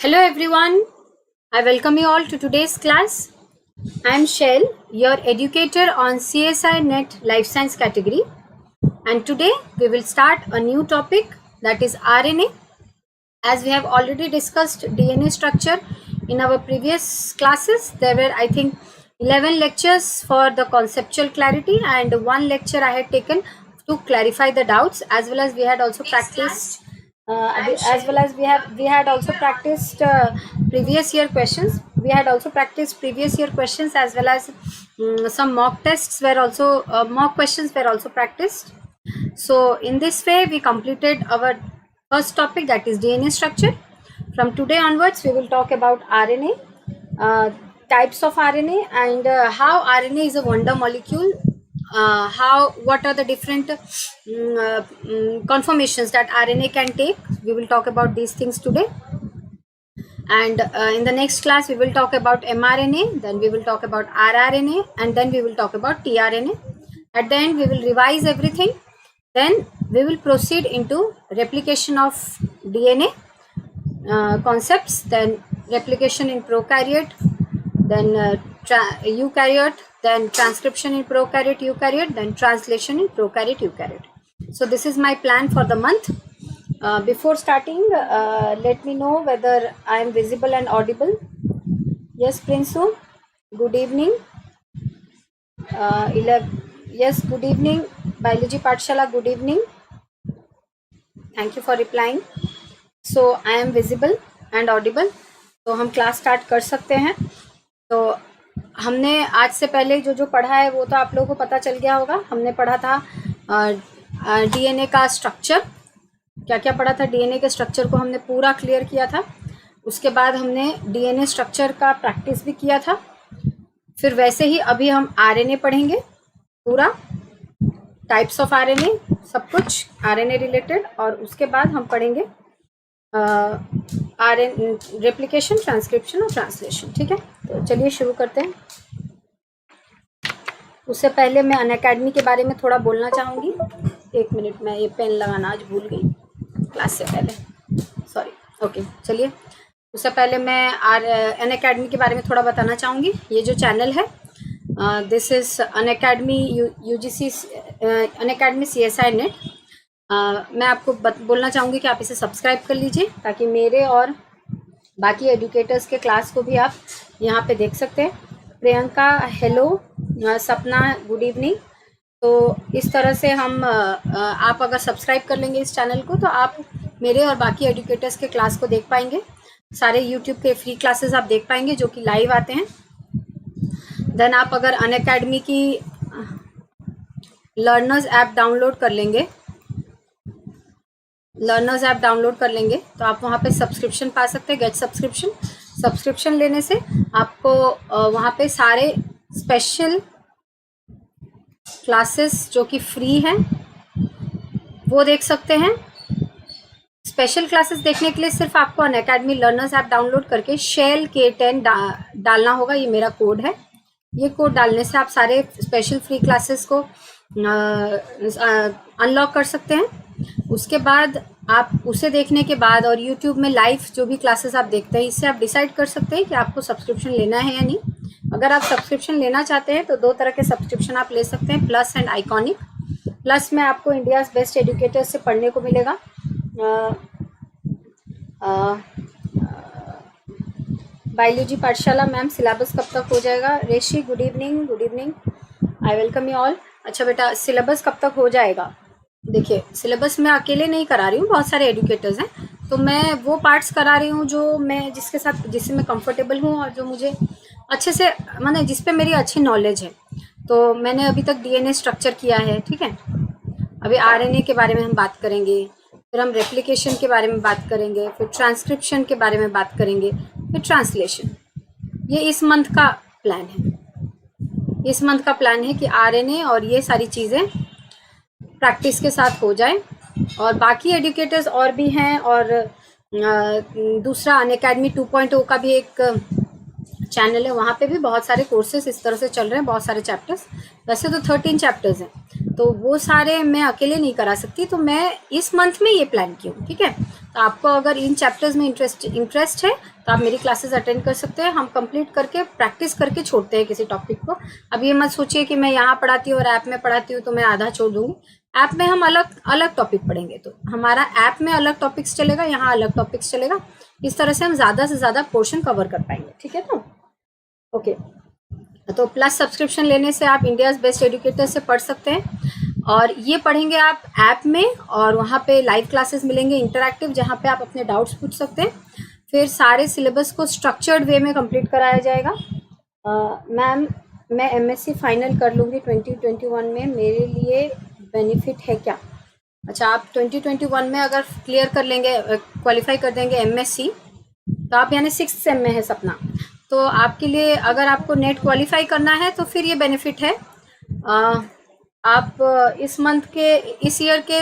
Hello everyone, I welcome you all to today's class. I am Shell, your educator on CSI NET Life Science category, and today we will start a new topic, that is RNA. As we have already discussed DNA structure in our previous classes, there were I think 11 lectures for the conceptual clarity and one lecture I had taken to clarify the doubts, as well as we had also practiced we had also practiced previous year questions. We had also practiced previous year questions, as well as some mock tests were also mock questions were also practiced. So in this way we completed our first topic, that is DNA structure. From today onwards we will talk about RNA, types of RNA, and how RNA is a wonder molecule, what are the different conformations that RNA can take. We will talk about these things today, and in the next class we will talk about mRNA, then we will talk about rRNA, and then we will talk about tRNA. At the end we will revise everything, then we will proceed into replication of DNA concepts, then replication in prokaryote, then eukaryote, then transcription in prokaryote eukaryote, then translation in prokaryote eukaryote. So this is my plan for the month. Before starting, let me know whether I am visible and audible. Yes, Prinsu, good evening. Yes, good evening. Biology Pathshala, good evening. Thank you for replying. So I am visible and audible. तो हम class start कर सकते हैं. तो हमने आज से पहले जो पढ़ा है वो तो आप लोगों को पता चल गया होगा. हमने पढ़ा था डीएनए का स्ट्रक्चर. क्या क्या पढ़ा था? डीएनए के स्ट्रक्चर को हमने पूरा क्लियर किया था. उसके बाद हमने डीएनए स्ट्रक्चर का प्रैक्टिस भी किया था. फिर वैसे ही अभी हम आरएनए पढ़ेंगे पूरा, टाइप्स ऑफ आरएनए, सब कुछ आरएनए रिलेटेड, और उसके बाद हम पढ़ेंगे रेप्लिकेशन, ट्रांसक्रिप्शन और ट्रांसलेशन. ठीक है, तो चलिए शुरू करते हैं. उससे पहले मैं अनअकैडमी के बारे में थोड़ा बोलना चाहूँगी. एक मिनट, मैं ये पेन लगाना आज भूल गई क्लास से पहले, सॉरी. ओके, चलिए. उससे पहले मैं अनअकैडमी के बारे में थोड़ा बताना चाहूँगी. ये जो चैनल है, this is Unacademy UGC, Unacademy CSI net. मैं आपको बोलना चाहूँगी कि आप इसे सब्सक्राइब कर लीजिए, ताकि मेरे और बाकी एजुकेटर्स के क्लास को भी आप यहाँ पे देख सकते हैं. प्रियंका हेलो, सपना गुड इवनिंग. तो इस तरह से हम आप अगर सब्सक्राइब कर लेंगे इस चैनल को, तो आप मेरे और बाकी एजुकेटर्स के क्लास को देख पाएंगे. सारे यूट्यूब के फ्री क्लासेस आप देख पाएंगे जो कि लाइव आते हैं. देन आप अगर अनअकैडमी की लर्नर्स ऐप डाउनलोड कर लेंगे, तो आप वहाँ पे सब्सक्रिप्शन पा सकते हैं, गेट सब्सक्रिप्शन. सब्सक्रिप्शन लेने से आपको वहाँ पे सारे स्पेशल क्लासेस जो कि फ्री हैं वो देख सकते हैं. स्पेशल क्लासेस देखने के लिए सिर्फ आपको अनअकैडमी लर्नर्स ऐप डाउनलोड करके शेल K10 डालना होगा. ये मेरा कोड है. ये कोड डालने से आप सारे स्पेशल फ्री क्लासेस को अनलॉक कर सकते हैं. उसके बाद आप उसे देखने के बाद और YouTube में लाइव जो भी क्लासेस आप देखते हैं, इससे आप डिसाइड कर सकते हैं कि आपको सब्सक्रिप्शन लेना है या नहीं. अगर आप सब्सक्रिप्शन लेना चाहते हैं तो दो तरह के सब्सक्रिप्शन आप ले सकते हैं, प्लस एंड आइकॉनिक. प्लस में आपको इंडियाज़ बेस्ट एजुकेटर्स से पढ़ने को मिलेगा. बायोलॉजी पाठशाला मैम, सिलेबस कब तक हो जाएगा? रेशी good evening, good evening, I welcome you all. अच्छा बेटा, सिलेबस कब तक हो जाएगा? देखिए, सिलेबस मैं अकेले नहीं करा रही हूँ, बहुत सारे एजुकेटर्स हैं. तो मैं वो पार्ट्स करा रही हूँ जो मैं जिससे मैं कंफर्टेबल हूँ और जो मुझे अच्छे से, माने जिस पे मेरी अच्छी नॉलेज है. तो मैंने अभी तक डीएनए स्ट्रक्चर किया है. ठीक है, अभी आरएनए के बारे में हम बात करेंगे, फिर हम रेप्लिकेशन के बारे में बात करेंगे, फिर ट्रांसक्रिप्शन के बारे में बात करेंगे, फिर ट्रांसलेशन. ये इस मंथ का प्लान है. इस मंथ का प्लान है कि आरएनए और ये सारी चीज़ें प्रैक्टिस के साथ हो जाए. और बाकी एजुकेटर्स और भी हैं, और दूसरा अनअकैडमी 2.0 का भी एक चैनल है, वहाँ पे भी बहुत सारे कोर्सेस इस तरह से चल रहे हैं, बहुत सारे चैप्टर्स. वैसे तो 13 चैप्टर्स हैं, तो वो सारे मैं अकेले नहीं करा सकती. तो मैं इस मंथ में ये प्लान की हूँ. ठीक है, तो आपको अगर इन चैप्टर्स में इंटरेस्ट है तो आप मेरी क्लासेस अटेंड कर सकते हैं। हम कंप्लीट करके प्रैक्टिस करके छोड़ते हैं किसी टॉपिक को। अब ये मत सोचिए कि मैं यहाँ पढ़ाती हूँ और ऐप में पढ़ाती हूँ तो मैं आधा छोड़ दूंगी। ऐप में हम अलग अलग टॉपिक पढ़ेंगे, तो हमारा ऐप में अलग टॉपिक्स चलेगा, यहाँ अलग टॉपिक्स चलेगा। इस तरह से हम ज़्यादा से ज़्यादा पोर्शन कवर कर पाएंगे, ठीक है। तो ओके, तो प्लस सब्सक्रिप्शन लेने से आप इंडियाज़ बेस्ट एजुकेटर से पढ़ सकते हैं। और ये पढ़ेंगे आप ऐप में, और वहाँ पे लाइव क्लासेस मिलेंगे इंटरैक्टिव, जहाँ पे आप अपने डाउट्स पूछ सकते हैं। फिर सारे सिलेबस को स्ट्रक्चर्ड वे में कंप्लीट कराया जाएगा। मैम, मैं एमएससी फाइनल कर लूँगी 2021 में, मेरे लिए बेनिफिट है क्या? अच्छा, आप 2021 में अगर क्लियर कर लेंगे, क्वालिफाई कर देंगे एमएससी, तो आप यानी 6th सेम में है सपना, तो आपके लिए अगर आपको नेट क्वालिफाई करना है तो फिर ये बेनिफिट है। आप इस मंथ के, इस ईयर के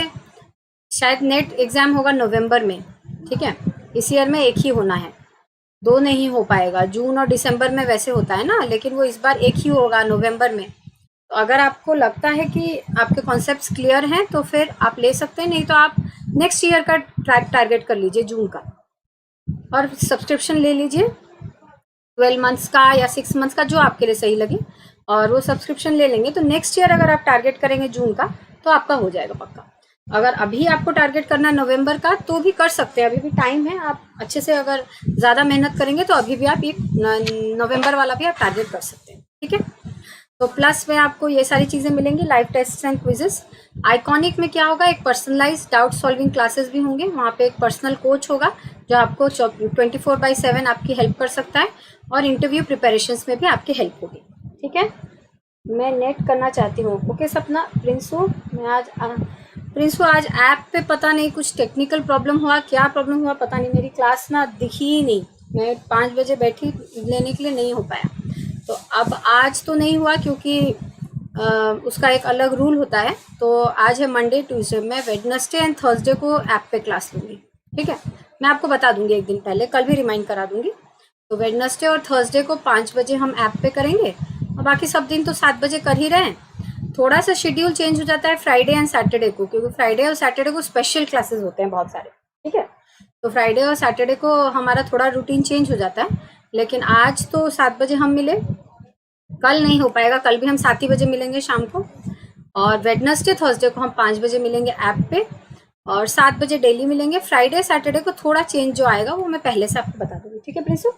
शायद नेट एग्ज़ाम होगा नवंबर में, ठीक है। इस ईयर में एक ही होना है, 2 नहीं हो पाएगा। जून और दिसंबर में वैसे होता है ना, लेकिन वो इस बार एक ही होगा नवंबर में। तो अगर आपको लगता है कि आपके कॉन्सेप्ट्स क्लियर हैं तो फिर आप ले सकते हैं, नहीं तो आप नेक्स्ट ईयर का टारगेट कर लीजिए, जून का, और सब्सक्रिप्शन ले लीजिए 12 मंथ्स का या 6 मंथ्स का, जो आपके लिए सही लगे, और वो सब्सक्रिप्शन ले लेंगे तो नेक्स्ट ईयर अगर आप टारगेट करेंगे जून का तो आपका हो जाएगा पक्का। अगर अभी आपको टारगेट करना है नवंबर का तो भी कर सकते हैं, अभी भी टाइम है। आप अच्छे से अगर ज़्यादा मेहनत करेंगे तो अभी भी आप ये नवंबर वाला भी आप टारगेट कर सकते हैं, ठीक है। तो प्लस में आपको ये सारी चीज़ें मिलेंगी, live test and quizzes. Iconic में क्या होगा, एक पर्सनलाइज डाउट सॉल्विंग क्लासेस भी होंगे, वहाँ पे एक पर्सनल कोच होगा जो आपको 24/7 आपकी हेल्प कर सकता है, और इंटरव्यू प्रिपरेशंस में भी आपकी हेल्प होगी, ठीक है। मैं नेट करना चाहती हूँ, ओके सपना। प्रिंसू आज ऐप पे पता नहीं कुछ टेक्निकल प्रॉब्लम हुआ, क्या प्रॉब्लम हुआ पता नहीं, मेरी क्लास ना दिखी ही नहीं। मैं 5 बजे बैठी लेने के लिए, नहीं हो पाया। तो अब आज तो नहीं हुआ क्योंकि उसका एक अलग रूल होता है। तो आज है मंडे ट्यूसडे, मैं वेडनेसडे एंड थर्सडे को ऐप पे क्लास लूँगी, ठीक है। मैं आपको बता दूंगी एक दिन पहले, कल भी रिमाइंड करा दूंगी। तो वेडनेसडे और थर्सडे को 5 बजे हम ऐप पे करेंगे, और बाकी सब दिन तो 7 बजे कर ही रहे हैं। थोड़ा सा शेड्यूल चेंज हो जाता है फ्राइडे एंड सैटरडे को, क्योंकि फ्राइडे और सैटरडे को स्पेशल क्लासेस होते हैं बहुत सारे, ठीक है। तो फ्राइडे और सैटरडे को हमारा थोड़ा रूटीन चेंज हो जाता है, लेकिन आज तो 7 बजे हम मिले, कल नहीं हो पाएगा, कल भी हम 7 ही बजे मिलेंगे शाम को। और वेडनेसडे थर्सडे को हम 5 बजे मिलेंगे ऐप पे, और 7 बजे डेली मिलेंगे। फ्राइडे सैटरडे को थोड़ा चेंज जो आएगा वो मैं पहले से आपको बता दूंगी, ठीक है प्रिंसू।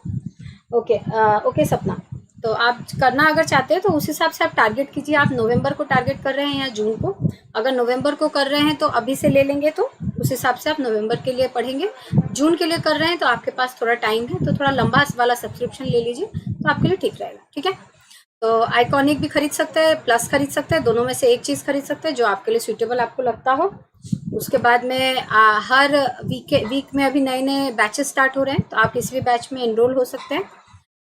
ओके सपना। तो आप करना अगर चाहते हैं तो उस हिसाब से आप टारगेट कीजिए। आप नवंबर को टारगेट कर रहे हैं या जून को? अगर नवंबर को कर रहे हैं तो अभी से ले लेंगे, तो उस हिसाब से आप नवंबर के लिए पढ़ेंगे। जून के लिए कर रहे हैं तो आपके पास थोड़ा टाइम है, तो थोड़ा लंबा वाला सब्सक्रिप्शन ले लीजिए, तो आपके लिए ठीक रहेगा, ठीक है। तो आइकॉनिक भी खरीद सकते हैं, प्लस खरीद सकते हैं, दोनों में से एक चीज़ खरीद सकते हैं जो आपके लिए सूटेबल आपको लगता हो। उसके बाद में हर वीक में अभी नए नए बैचेस स्टार्ट हो रहे हैं, तो आप किसी भी बैच में एनरोल हो सकते हैं।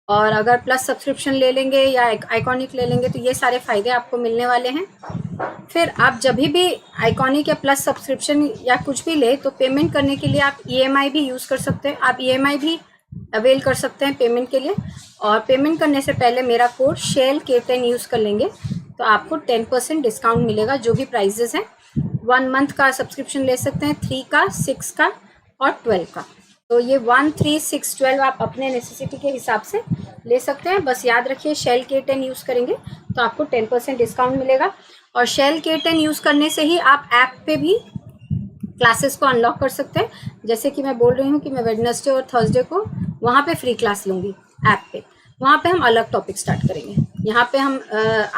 और अगर प्लस सब्सक्रिप्शन ले लेंगे या आइकॉनिक ले लेंगे तो ये सारे फ़ायदे आपको मिलने वाले हैं। फिर आप जब भी आइकॉनिक या प्लस सब्सक्रिप्शन या कुछ भी ले, तो पेमेंट करने के लिए आप EMI भी यूज़ कर सकते हैं। आप EMI भी अवेल कर सकते हैं पेमेंट के लिए। और पेमेंट करने से पहले मेरा कोड शेल K10 यूज़ कर लेंगे तो आपको 10% डिस्काउंट मिलेगा, जो भी प्राइजेस हैं। 1 मंथ का सब्सक्रिप्शन ले सकते हैं, 3 का, 6 का और 12 का। तो ये 1, 3, 6, 12 आप अपने नेसेसिटी के हिसाब से ले सकते हैं। बस याद रखिए शेल K10 यूज़ करेंगे तो आपको 10% डिस्काउंट मिलेगा। और शेल K10 यूज़ करने से ही आप ऐप पे भी क्लासेस को अनलॉक कर सकते हैं। जैसे कि मैं बोल रही हूँ कि मैं वेडनेसडे और थर्सडे को वहाँ पे फ्री क्लास लूँगी ऐप पे। वहाँ पे हम अलग टॉपिक स्टार्ट करेंगे। यहाँ पे हम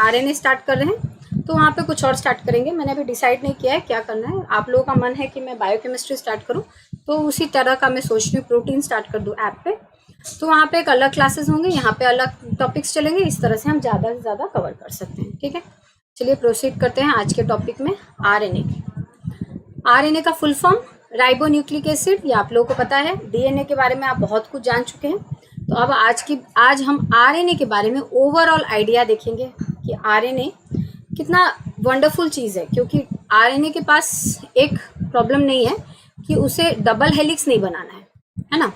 RNA स्टार्ट कर रहे हैं, तो वहाँ पे कुछ और स्टार्ट करेंगे। मैंने अभी डिसाइड नहीं किया है क्या करना है। आप लोगों का मन है कि मैं बायोकेमिस्ट्री स्टार्ट करूँ, तो उसी तरह का मैं सोच रही हूँ प्रोटीन स्टार्ट कर दूँ ऐप पे। तो वहाँ पे एक अलग क्लासेस होंगे, यहाँ पे अलग टॉपिक्स चलेंगे। इस तरह से हम ज़्यादा से ज़्यादा कवर कर सकते हैं, ठीक है। चलिए प्रोसीड करते हैं आज के टॉपिक में, RNA। RNA का full form ribo nucleic acid, ये आप लोगों को पता है। DNA के बारे में आप बहुत कुछ जान चुके हैं। तो अब आज हम RNA के बारे में ओवरऑल आइडिया देखेंगे कि RNA कितना वंडरफुल चीज़ है। क्योंकि RNA के पास एक प्रॉब्लम नहीं है कि उसे डबल हेलिक्स नहीं बनाना है ना,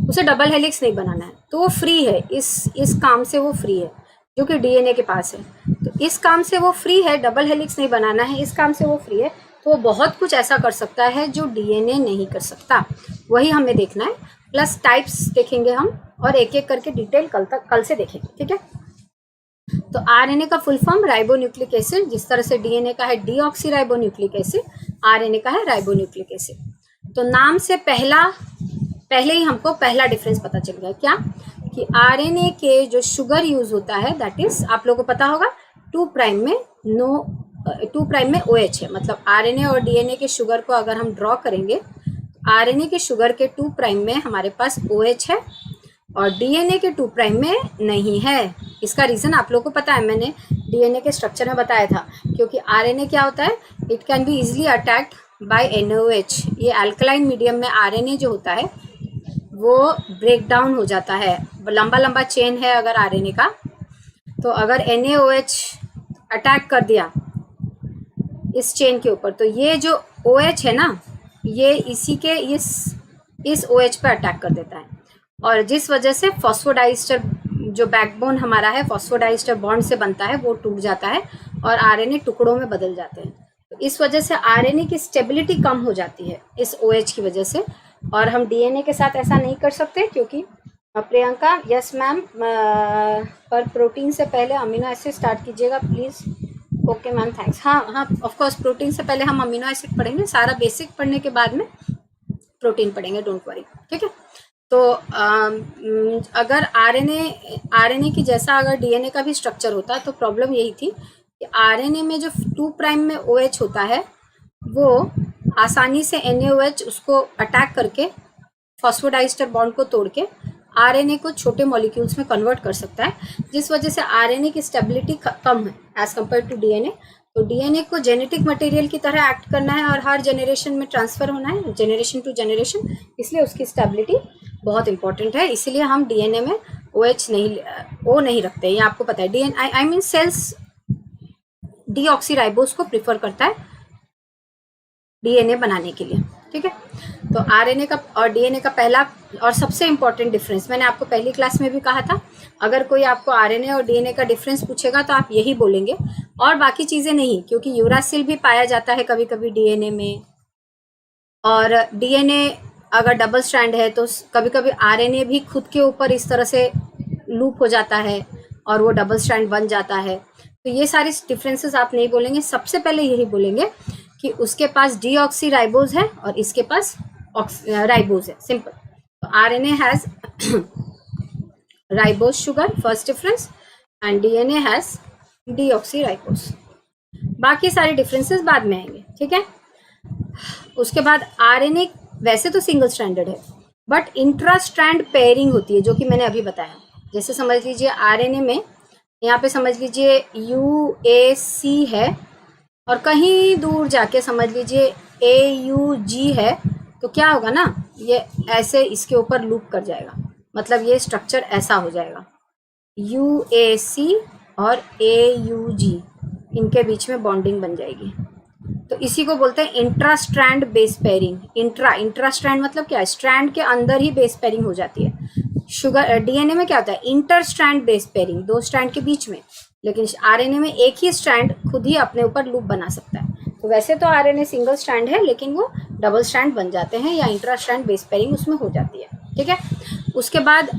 उसे डबल हेलिक्स नहीं बनाना है, तो वो फ्री है। इस काम से वो फ्री है, जो कि DNA के पास है। तो इस काम से वो फ्री है, डबल हेलिक्स नहीं बनाना है, इस काम से वो फ्री है। तो वो बहुत कुछ ऐसा कर सकता है जो डीएनए नहीं कर सकता, वही हमें देखना है। प्लस टाइप्स देखेंगे हम, और एक एक करके डिटेल कल से देखेंगे, ठीक है। तो आरएनए का फुल फॉर्म राइबोन्यूक्लिक एसिड, जिस तरह से डीएनए का है डीऑक्सीराइबोन्यूक्लिक एसिड, आरएनए का है राइबोन्यूक्लिक एसिड। तो नाम से पहले ही हमको पहला डिफरेंस पता चल गया, क्या कि आरएनए के जो शुगर यूज होता है, दैट इज आप लोगों को पता होगा 2 प्राइम में OH है। मतलब आरएनए और डीएनए के शुगर को अगर हम ड्रॉ करेंगे, आरएनए के शुगर के 2 प्राइम में हमारे पास OH है और डीएनए के 2 प्राइम में नहीं है। इसका रीजन आप लोगों को पता है, मैंने डीएनए के स्ट्रक्चर में बताया था। क्योंकि आरएनए क्या होता है, it can be easily attacked by NaOH। ये अल्कलाइन मीडियम में आरएनए जो होता है वो ब्रेक डाउन हो जाता है। लंबा लंबा चेन है अगर आरएनए का, तो अगर NaOH अटैक कर दिया इस चेन के ऊपर, तो ये जो OH है ना, ये इसी के इस OH पे अटैक कर देता है, और जिस वजह से फॉस्फोडाइस्टर जो बैकबोन हमारा है फॉस्फोडाइस्टर बॉन्ड से बनता है वो टूट जाता है और आरएनए टुकड़ों में बदल जाते हैं। तो इस वजह से आरएनए की स्टेबिलिटी कम हो जाती है इस OH की वजह से। और हम डीएनए के साथ ऐसा नहीं कर सकते, क्योंकि प्रियंका, यस मैम, पर प्रोटीन से पहले अमीनो एसिड स्टार्ट कीजिएगा प्लीज। Okay ma'am, thanks. हाँ, ऑफ कोर्स प्रोटीन से पहले हम अमीनो एसिड पढ़ेंगे, सारा बेसिक पढ़ने के बाद में प्रोटीन पढ़ेंगे, डोंट वरी, ठीक है। तो अगर आरएनए की जैसा अगर डीएनए का भी स्ट्रक्चर होता तो प्रॉब्लम यही थी कि आरएनए में जो 2 प्राइम में OH होता है वो आसानी से NaOH उसको अटैक करके फॉस्फोडाइस्टर बॉन्ड को तोड़ के आरएनए को छोटे मॉलिक्यूल्स में कन्वर्ट कर सकता है, जिस वजह से आरएनए की स्टेबिलिटी कम है एज कम्पेयर टू डीएनए। तो डीएनए को जेनेटिक मटेरियल की तरह एक्ट करना है और हर जनरेशन में ट्रांसफर होना है, जनरेशन टू जनरेशन, इसलिए उसकी स्टेबिलिटी बहुत इंपॉर्टेंट है। इसीलिए हम डीएनए में OH नहीं रखते, ये आपको पता है। DNA I mean cells deoxyribose को प्रिफर करता है डीएनए बनाने के लिए, ठीक है। तो आरएनए का और डीएनए का पहला और सबसे इंपॉर्टेंट डिफरेंस, मैंने आपको पहली क्लास में भी कहा था, अगर कोई आपको आरएनए और डीएनए का डिफरेंस पूछेगा तो आप यही बोलेंगे और बाकी चीजें नहीं, क्योंकि यूरासिल भी पाया जाता है कभी कभी डीएनए में, और डीएनए अगर डबल स्ट्रैंड है तो कभी कभी आरएनए भी खुद के ऊपर इस तरह से लूप हो जाता है और वो डबल स्ट्रैंड बन जाता है। तो ये सारे डिफरेंसेस आप नहीं बोलेंगे, सबसे पहले यही बोलेंगे कि उसके पास डीऑक्सीराइबोज है और इसके पास राइबोज है, सिंपल। तो RNA has ribose sugar, first difference, and DNA has deoxyribose. बाकी सारे डिफरेंसेस बाद में आएंगे, ठीक है। उसके बाद आरएनए वैसे तो सिंगल स्ट्रैंडेड है, बट इंट्रा स्ट्रैंड पेयरिंग होती है, जो कि मैंने अभी बताया। जैसे समझ लीजिए आरएनए में यहाँ पे समझ लीजिए UAC है और कहीं दूर जाके समझ लीजिए AUG है, तो क्या होगा ना, ये ऐसे इसके ऊपर लूप कर जाएगा, मतलब ये स्ट्रक्चर ऐसा हो जाएगा, UAC और AUG, इनके बीच में बॉन्डिंग बन जाएगी। तो इसी को बोलते हैं intra strand base pairing. Intra strand मतलब क्या है, स्ट्रैंड के अंदर ही बेस पेयरिंग हो जाती है। शुगर डीएनए में क्या होता है, inter strand base pairing, 2 strand के बीच में, लेकिन आरएनए में एक ही स्ट्रैंड खुद ही अपने ऊपर लूप बना सकता है। तो वैसे तो आरएनए सिंगल स्ट्रैंड है, लेकिन वो डबल स्ट्रैंड बन जाते हैं या इंट्रा स्ट्रैंड बेस पेयरिंग उसमें हो जाती है, ठीक है। उसके बाद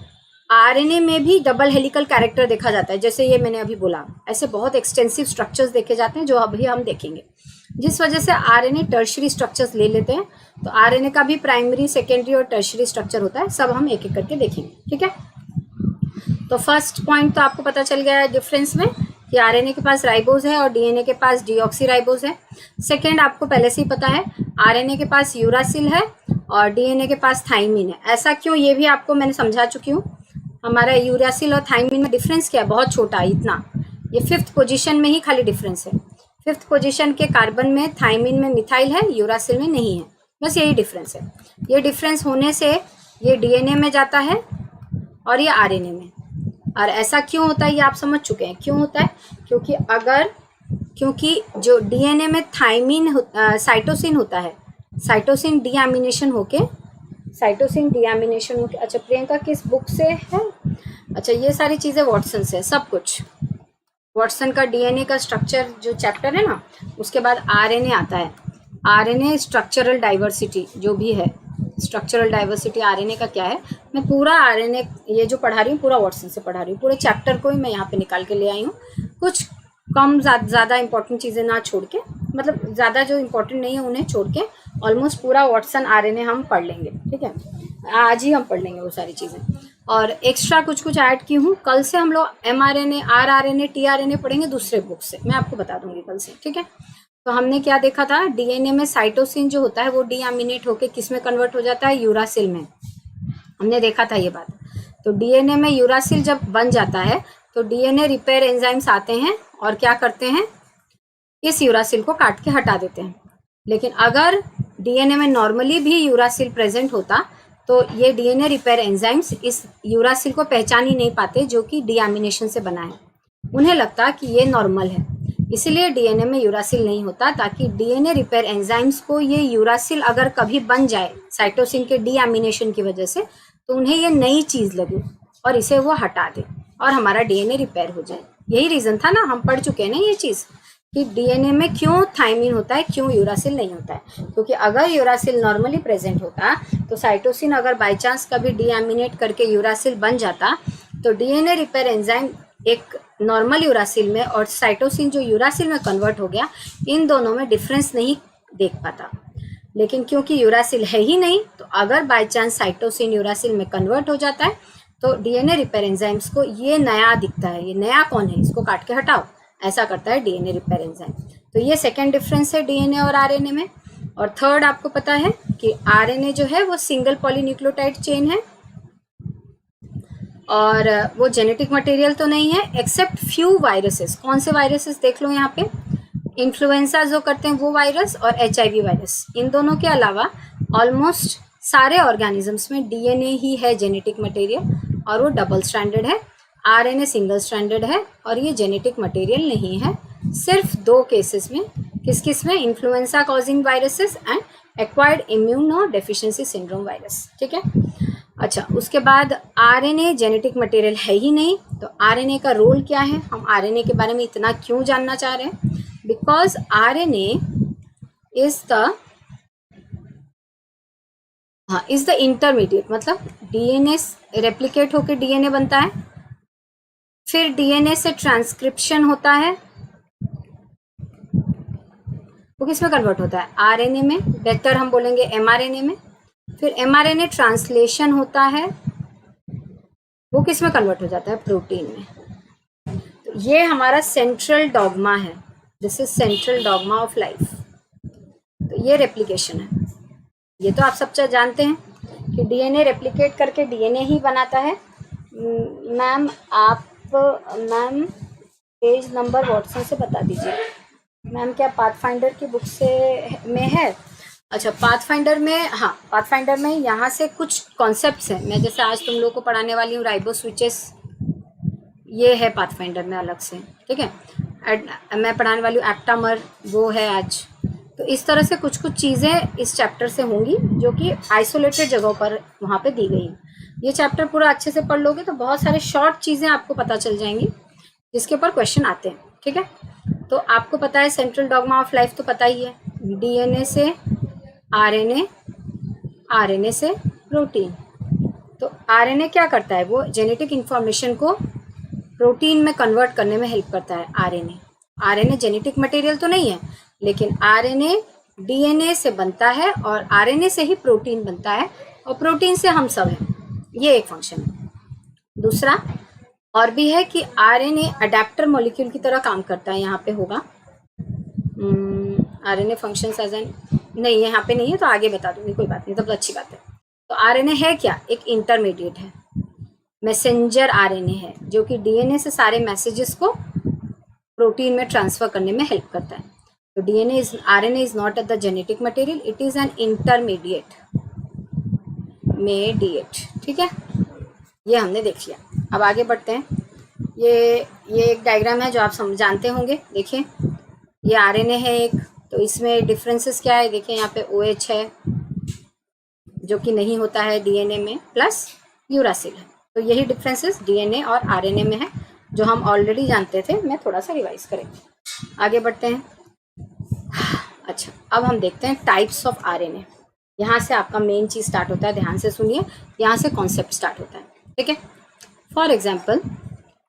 आरएनए में भी डबल हेलिकल कैरेक्टर देखा जाता है, जैसे ये मैंने अभी बोला, ऐसे बहुत एक्सटेंसिव स्ट्रक्चर्स देखे जाते हैं जो अभी हम देखेंगे, जिस वजह से आरएनए टर्शियरी स्ट्रक्चर्स ले लेते हैं। तो आरएनए का भी प्राइमरी, सेकेंडरी और टर्शियरी स्ट्रक्चर होता है, सब हम एक एक करके देखेंगे, ठीक है। तो फर्स्ट पॉइंट तो आपको पता चल गया है डिफरेंस में कि आरएनए के पास राइबोज है और डीएनए के पास डीऑक्सीराइबोज है। सेकेंड आपको पहले से ही पता है, आरएनए के पास यूरासिल है और डीएनए के पास थाइमिन है। ऐसा क्यों, ये भी आपको मैंने समझा चुकी हूँ। हमारा यूरासिल और थाइमिन में डिफरेंस क्या है, बहुत छोटा है, इतना, ये 5th पोजीशन में ही खाली डिफरेंस है। 5th पोजीशन के कार्बन में थाइमिन में मिथाइल है, यूरासिल में नहीं है, बस यही डिफरेंस है। ये डिफरेंस होने से ये डीएनए में जाता है और ये आरएनए में। और ऐसा क्यों होता है ये आप समझ चुके हैं क्यों होता है, क्योंकि जो डीएनए में थाइमिन साइटोसिन होता है, साइटोसिन डीएमिनेशन होके अच्छा प्रियंका किस बुक से है, अच्छा ये सारी चीज़ें वॉटसन से, सब कुछ वॉटसन का डीएनए का स्ट्रक्चर जो चैप्टर है ना, उसके बाद आरएनए आता है। आरएनए स्ट्रक्चरल डाइवर्सिटी जो भी है, स्ट्रक्चरल डाइवर्सिटी आरएनए का क्या है, मैं पूरा आरएनए ये जो पढ़ा रही हूँ पूरा वाटसन से पढ़ा रही हूँ, पूरे चैप्टर को ही मैं यहाँ पे निकाल के ले आई हूँ, कुछ कम ज़्यादा इंपॉर्टेंट चीज़ें ना छोड़ के, मतलब ज़्यादा जो इंपॉर्टेंट नहीं है उन्हें छोड़ के ऑलमोस्ट पूरा वाटसन आरएनए हम पढ़ लेंगे, ठीक है, आज ही हम पढ़ लेंगे वो सारी चीज़ें। और एक्स्ट्रा कुछ ऐड की हूँ, कल से हम लोग mRNA, rRNA, tRNA पढ़ेंगे दूसरे बुक से, मैं आपको बता दूंगी कल से, ठीक है। तो हमने क्या देखा था, डीएनए में साइटोसिन जो होता है वो डीअमीनेट होकर किस में कन्वर्ट हो जाता है, यूरासिल में, हमने देखा था ये बात। तो डीएनए में यूरासिल जब बन जाता है तो डीएनए रिपेयर एंजाइम्स आते हैं और क्या करते हैं, इस यूरासिल को काट के हटा देते हैं। लेकिन अगर डीएनए में नॉर्मली भी यूरासिल प्रेजेंट होता तो ये डीएनए रिपेयर एंजाइम्स इस यूरासिल को पहचान ही नहीं पाते जो कि डीअमीनेशन से बना है, उन्हें लगता कि ये नॉर्मल है, इसीलिए डीएनए में यूरासिल नहीं होता, ताकि डीएनए रिपेयर एंजाइम्स को ये यूरासिल अगर कभी बन जाए साइटोसिन के डीअमीनेशन की वजह से तो उन्हें ये नई चीज़ लगे और इसे वो हटा दे और हमारा डीएनए रिपेयर हो जाए। यही रीज़न था ना, हम पढ़ चुके हैं ना ये चीज़ कि डीएनए में क्यों थायमिन होता है, क्यों यूरासिल नहीं होता है, क्योंकि अगर यूरासिल नॉर्मली प्रेजेंट होता तो साइटोसिन अगर बाई चांस कभी डीअमीनेट करके यूरासिल बन जाता तो डीएनए रिपेयर एंजाइम एक नॉर्मल यूरासिल में और साइटोसिन जो यूरासिल में कन्वर्ट हो गया, इन दोनों में डिफरेंस नहीं देख पाता। लेकिन क्योंकि यूरासिल है ही नहीं, तो अगर बाई चांस साइटोसिन यूरासिल में कन्वर्ट हो जाता है तो डीएनए रिपेयर एंजाइम्स को ये नया दिखता है, ये नया कौन है, इसको काट के हटाओ, ऐसा करता है डीएनए रिपेयर एंजाइम। तो ये सेकेंड डिफरेंस है डीएनए और आरएनए में। और थर्ड आपको पता है कि आरएनए जो है वो सिंगल पॉलीन्यूक्लियोटाइड चेन है और वो जेनेटिक मटेरियल तो नहीं है एक्सेप्ट फ्यू वायरसेस। कौन से वायरसेस देख लो यहाँ पे, इन्फ्लुएंजा जो करते हैं वो वायरस और एचआईवी वायरस, इन दोनों के अलावा ऑलमोस्ट सारे ऑर्गेनिजम्स में डीएनए ही है जेनेटिक मटेरियल और वो डबल स्ट्रैंडेड है, आरएनए सिंगल स्ट्रैंडेड है और ये जेनेटिक मटेरियल नहीं है, सिर्फ दो केसेस में, किस में, influenza causing viruses and acquired immuno deficiency syndrome virus, ठीक है। अच्छा, उसके बाद आरएनए जेनेटिक मटेरियल है ही नहीं, तो आरएनए का रोल क्या है, हम आरएनए के बारे में इतना क्यों जानना चाह रहे हैं, because RNA is the intermediate, मतलब डीएनए रेप्लिकेट होकर डीएनए बनता है, फिर डीएनए से ट्रांसक्रिप्शन होता है, वो किस में कन्वर्ट होता है, आरएनए में, बेहतर हम बोलेंगे एमआरएनए में, फिर एमआरएनए ट्रांसलेशन होता है, वो किस में कन्वर्ट हो जाता है, प्रोटीन में। तो ये हमारा सेंट्रल डॉगमा है, this is central dogma of life. तो ये रेप्लिकेशन है, ये तो आप सब जानते हैं कि डीएनए रेप्लिकेट करके डीएनए ही बनाता है। Ma'am ma'am page number Watson से बता दीजिए मैम, क्या पाथफाइंडर की बुक से में है? अच्छा, पाथफाइंडर में, हाँ पाथफाइंडर में यहाँ से कुछ कॉन्सेप्ट्स हैं, मैं जैसे आज तुम लोग को पढ़ाने वाली हूँ राइबो स्विचेस, ये है पाथफाइंडर में अलग से, ठीक है। मैं पढ़ाने वाली हूँ एप्टामर, वो है आज। तो इस तरह से कुछ चीज़ें इस चैप्टर से होंगी जो कि आइसोलेटेड जगहों पर वहाँ पे दी गई। ये चैप्टर पूरा अच्छे से पढ़ लोगे तो बहुत सारे शॉर्ट चीज़ें आपको पता चल जाएंगी जिसके ऊपर क्वेश्चन आते हैं, ठीक है। तो आपको पता है सेंट्रल डॉगमा ऑफ लाइफ तो पता ही है, डीएनए से आरएनए, आरएनए से प्रोटीन। तो आरएनए क्या करता है, वो जेनेटिक इंफॉर्मेशन को प्रोटीन में कन्वर्ट करने में हेल्प करता है। आरएनए जेनेटिक मटेरियल तो नहीं है, लेकिन आरएनए डीएनए से बनता है और आरएनए से ही प्रोटीन बनता है और प्रोटीन से हम सब हैं, ये एक फंक्शन है। दूसरा और भी है कि आरएनए अडेप्टर मॉलिक्यूल की तरह काम करता है, यहाँ पे होगा आरएनए फंक्शंस एज एन, नहीं यहाँ पे नहीं है तो आगे बता दूंगी, कोई बात नहीं, तब तो अच्छी बात है। तो आरएनए है क्या, एक इंटरमीडिएट है, मैसेंजर आरएनए है जो कि डीएनए से सारे मैसेजेस को प्रोटीन में ट्रांसफर करने में हेल्प करता है। तो RNA is not the genetic material, it is an intermediate, ठीक है। ये हमने देख लिया, अब आगे बढ़ते हैं। ये एक डायग्राम है जो आप जानते होंगे, देखिए ये आरएनए है एक, तो इसमें डिफरेंसेस क्या है, देखिए यहाँ पे OH है जो कि नहीं होता है डीएनए में, प्लस यूरासिल है। तो यही डिफरेंसेस डीएनए और आरएनए में है जो हम ऑलरेडी जानते थे, मैं थोड़ा सा रिवाइज करेंगे। आगे बढ़ते हैं। अच्छा, अब हम देखते हैं टाइप्स ऑफ आरएनए। यहाँ से आपका मेन चीज स्टार्ट होता है, ध्यान से सुनिए, यहाँ से कॉन्सेप्ट स्टार्ट होता है, ठीक है। फॉर एग्जाम्पल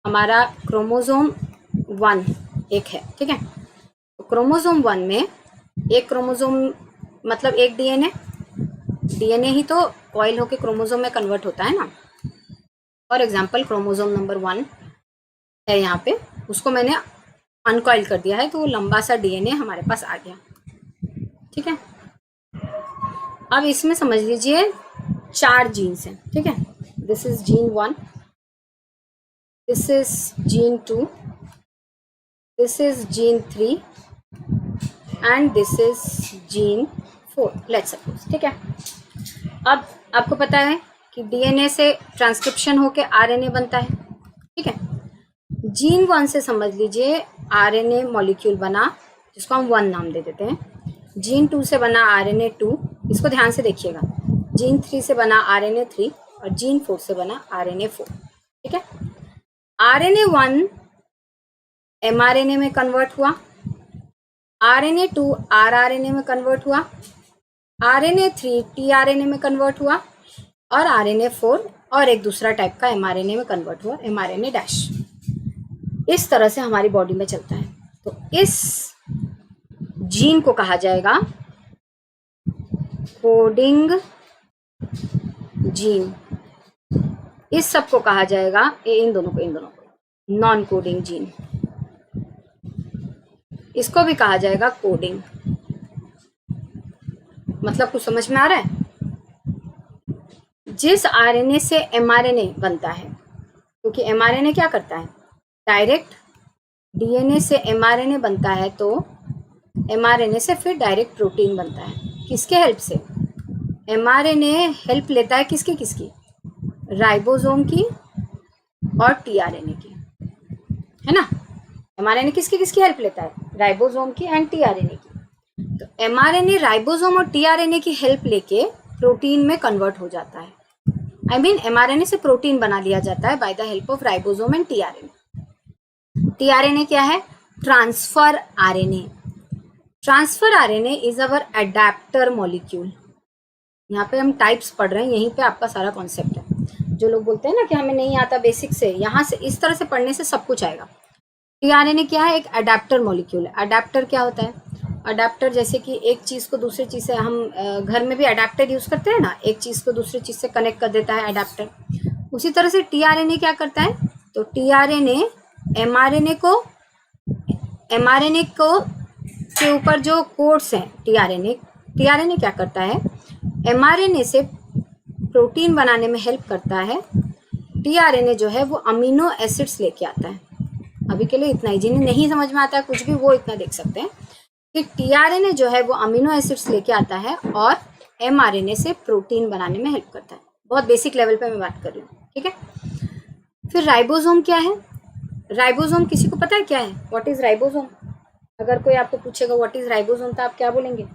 हमारा क्रोमोजोम 1 एक है, ठीक है। तो क्रोमोजोम 1 में एक क्रोमोजोम मतलब एक डीएनए ही तो कॉइल होके क्रोमोजोम में कन्वर्ट होता है ना। फॉर एग्जाम्पल क्रोमोजोम नंबर 1 है यहाँ पे, उसको मैंने अनकॉइल कर दिया है, तो वो लंबा सा डीएनए हमारे पास आ गया, ठीक है। अब इसमें समझ लीजिए 4 जीन्स हैं, ठीक है। This is gene 1, this is gene 2, this is gene 3 and this is gene 4, let's suppose, ठीक है। अब आपको पता है कि डीएनए से ट्रांसक्रिप्शन होके आरएनए बनता है, ठीक है। जीन 1 से समझ लीजिए आरएनए मॉलिक्यूल बना, जिसको हम 1 नाम दे देते हैं। जीन 2 से बना आरएनए 2, इसको ध्यान से देखिएगा। जीन 3 से बना आरएनए 3 और जीन 4 से बना आरएनए 4, ठीक है। आरएनए 1 एमआरएनए में कन्वर्ट हुआ, आरएनए 2 आरआरएनए में कन्वर्ट हुआ, आरएनए 3 टीआरएनए में कन्वर्ट हुआ और आरएनए 4 और एक दूसरा टाइप का एमआरएनए में कन्वर्ट हुआ, एमआरएनए डैश। इस तरह से हमारी बॉडी में चलता है। तो इस जीन को कहा जाएगा कोडिंग जीन, इस सब को कहा जाएगा, इन दोनों को नॉन कोडिंग जीन, इसको भी कहा जाएगा कोडिंग। मतलब कुछ समझ में आ रहा है? जिस आरएनए से एमआरएनए बनता है, क्योंकि एमआरएनए क्या करता है, डायरेक्ट डीएनए से एमआरएनए बनता है, तो एमआरएनए से फिर डायरेक्ट प्रोटीन बनता है। किसके हेल्प से? एमआरएनए हेल्प लेता है किसकी? राइबोसोम की और टीआरएनए की, है ना। एमआरएनए किसकी हेल्प लेता है? राइबोसोम की एंड टीआरएनए की। तो एमआरएनए राइबोसोम और टीआरएनए की हेल्प लेके प्रोटीन में कन्वर्ट हो जाता है। आई मीन एमआरएनए से प्रोटीन बना लिया जाता है by the help of ribosome and tRNA. TRNA क्या है? Transfer RNA. Transfer RNA is our adapter molecule. यहाँ पे हम टाइप्स पढ़ रहे हैं, यहीं पे आपका सारा कॉन्सेप्ट है। जो लोग बोलते हैं ना कि हमें नहीं आता बेसिक से, यहाँ से इस तरह से पढ़ने से सब कुछ आएगा। टीआरएनए क्या है? एक अडेप्टर मॉलिक्यूल है। अडेप्टर क्या होता है? अडेप्टर जैसे कि एक चीज़ को दूसरी चीज़ से, हम घर में भी अडेप्टर यूज़ करते हैं ना, एक चीज़ को दूसरी चीज़ से कनेक्ट कर देता है अडेप्टर। उसी तरह से टीआरएनए क्या करता है? तो टीआरएनए एमआरएनए को के ऊपर जो कोड्स हैं, टीआरएनए क्या करता है? एमआरएनए से प्रोटीन बनाने में हेल्प करता है। टीआरएनए जो है वो अमीनो एसिड्स लेके आता है। अभी के लिए इतना ही, जिन्हें नहीं समझ में आता है कुछ भी, वो इतना देख सकते हैं कि टीआरएनए जो है वो अमीनो एसिड्स लेके आता है और एमआरएनए से प्रोटीन बनाने में हेल्प करता है। बहुत बेसिक लेवल पे मैं बात कर रही हूँ, ठीक है। फिर राइबोसोम क्या है? राइबोसोम किसी को पता है क्या है? What is ribosome? अगर कोई आपको पूछेगा व्हाट इज राइबोसोम, तो आप क्या बोलेंगे?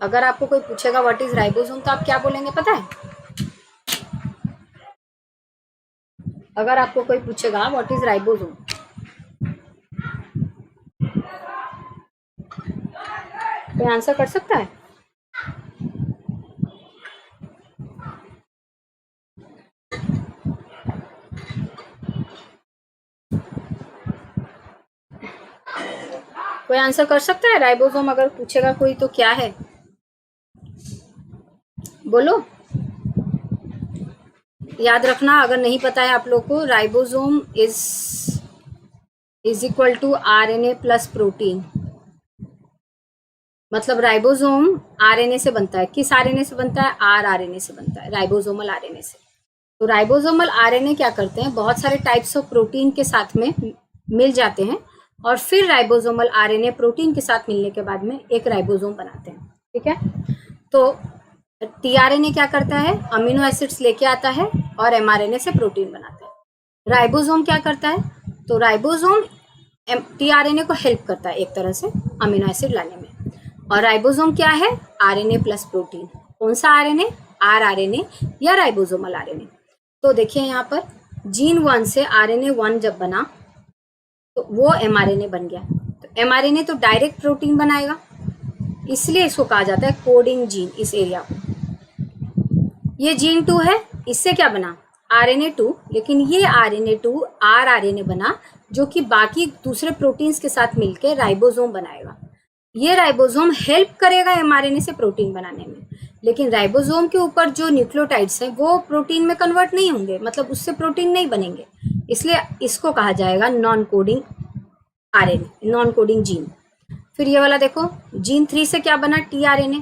अगर आपको कोई पूछेगा व्हाट इज राइबोसोम, तो आप क्या बोलेंगे पता है? अगर आपको कोई पूछेगा व्हाट इज राइबोसोम, कोई आंसर कर सकता है? कोई आंसर कर सकता है? राइबोसोम अगर पूछेगा कोई तो क्या है? बोलो। याद रखना, अगर नहीं पता है आप लोग को, ribosome is equal to RNA plus protein. मतलब राइबोसोम आरएनए से बनता है। किस आरएनए से बनता है? आरआरएनए से बनता है, राइबोसोमल आरएनए से। तो राइबोसोमल आरएनए क्या करते हैं? बहुत सारे टाइप्स ऑफ प्रोटीन के साथ में मिल जाते हैं और फिर राइबोसोमल आरएनए प्रोटीन के साथ मिलने के बाद में एक राइबोसोम बनाते हैं, ठीक है। तो टीआरएनए क्या करता है? अमीनो एसिड्स लेके आता है और एमआरएनए से प्रोटीन बनाता है। राइबोसोम क्या करता है? तो राइबोसोम टीआरएनए को हेल्प करता है एक तरह से अमीनो एसिड लाने में। और राइबोसोम क्या है? RNA plus protein. कौन सा आरएनए? आरआरएनए या राइबोसोमल आरएनए। तो देखिए यहाँ पर जीन 1 से आरएनए 1 जब बना तो वो एमआरएनए बन गया। तो mRNA तो डायरेक्ट प्रोटीन बनाएगा, इसलिए इसको कहा जाता है कोडिंग जीन। इस एरिया को, ये जीन 2 है, इससे क्या बना RNA2, लेकिन ये RNA2 rRNA बना जो कि बाकी दूसरे प्रोटीन्स के साथ मिलकर राइबोसोम बनाएगा। ये राइबोसोम हेल्प करेगा mRNA से प्रोटीन बनाने में, लेकिन राइबोसोम के ऊपर जो न्यूक्लियोटाइड्स हैं वो प्रोटीन में कन्वर्ट नहीं होंगे, मतलब उससे प्रोटीन नहीं बनेंगे, इसलिए इसको कहा जाएगा non coding RNA, non coding gene. फिर ये वाला देखो, जीन 3 से क्या बना tRNA,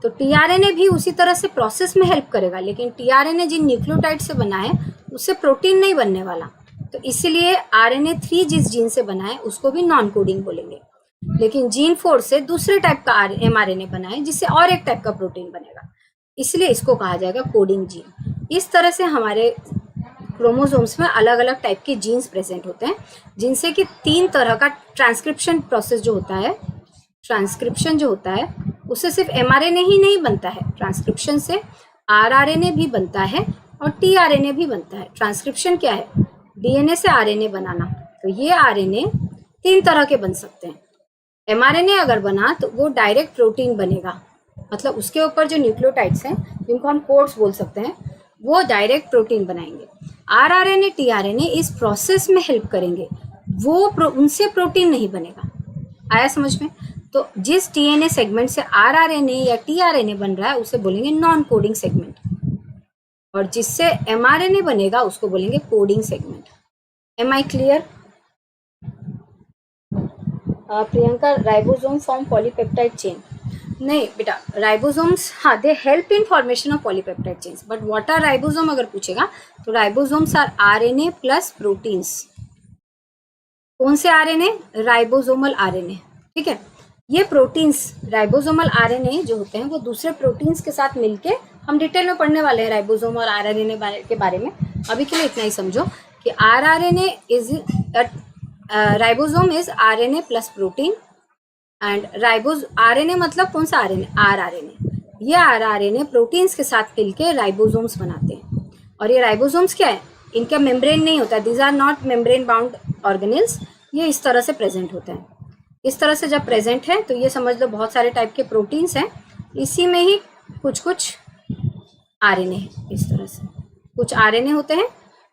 तो tRNA भी उसी तरह से प्रोसेस में हेल्प करेगा, लेकिन tRNA जिन न्यूक्लियोटाइड से बना है उससे प्रोटीन नहीं बनने वाला, तो इसीलिए RNA3 जिस जीन से बना है उसको भी नॉन कोडिंग बोलेंगे। लेकिन जीन 4 से दूसरे टाइप का mRNA बना है जिससे और एक टाइप का प्रोटीन बनेगा, इसलिए इसको कहा जाएगा कोडिंग जीन। इस तरह से हमारे क्रोमोसोम्स में अलग अलग टाइप के जीन्स प्रेजेंट होते हैं, जिनसे कि 3 तरह का ट्रांसक्रिप्शन प्रोसेस जो होता है, ट्रांसक्रिप्शन जो होता है उससे सिर्फ mRNA ही नहीं बनता है, ट्रांसक्रिप्शन से rRNA भी बनता है और tRNA भी बनता है। ट्रांसक्रिप्शन क्या है, DNA से RNA बनाना, तो ये RNA 3 तरह के बन सकते हैं। mRNA अगर बना तो वो डायरेक्ट प्रोटीन बनेगा, मतलब उसके ऊपर जो न्यूक्लियोटाइड्स हैं जिनको हम कोड्स बोल सकते हैं वो डायरेक्ट प्रोटीन बनाएंगे। rRNA tRNA इस प्रोसेस में हेल्प करेंगे, वो उनसे प्रोटीन नहीं बनेगा। आया समझ में? तो जिस DNA सेगमेंट से rRNA या tRNA बन रहा है उसे बोलेंगे नॉन कोडिंग सेगमेंट, और जिससे mRNA बनेगा उसको बोलेंगे coding segment. Am I clear? Priyanka, ribosome form polypeptide chain. नहीं बेटा, राइबोसोम्स हाँ they help in formation of polypeptide chains, but what are ribosome अगर पूछेगा तो ribosomes are RNA plus proteins. कौन से RNA? राइबोसोमल RNA, ठीक है। ये प्रोटीन्स राइबोसोमल RNA जो होते हैं वो दूसरे प्रोटीन्स के साथ मिलके, हम डिटेल में पढ़ने वाले हैं राइबोसोम और rRNA के बारे में, अभी के लिए इतना ही समझो कि rRNA is ribosome is RNA plus protein and RNA मतलब कौन सा RNA? rRNA। ये rRNA प्रोटीन्स के साथ मिलके राइबोसोम्स बनाते हैं, और ये राइबोसोम्स क्या है, इनका मेम्ब्रेन नहीं होता, these are not membrane bound organelles, ये इस तरह से प्रेजेंट होते हैं। इस तरह से जब प्रेजेंट है तो ये समझ लो बहुत सारे टाइप के प्रोटीन्स हैं, इसी में ही कुछ कुछ RNA है। इस तरह से कुछ RNA होते हैं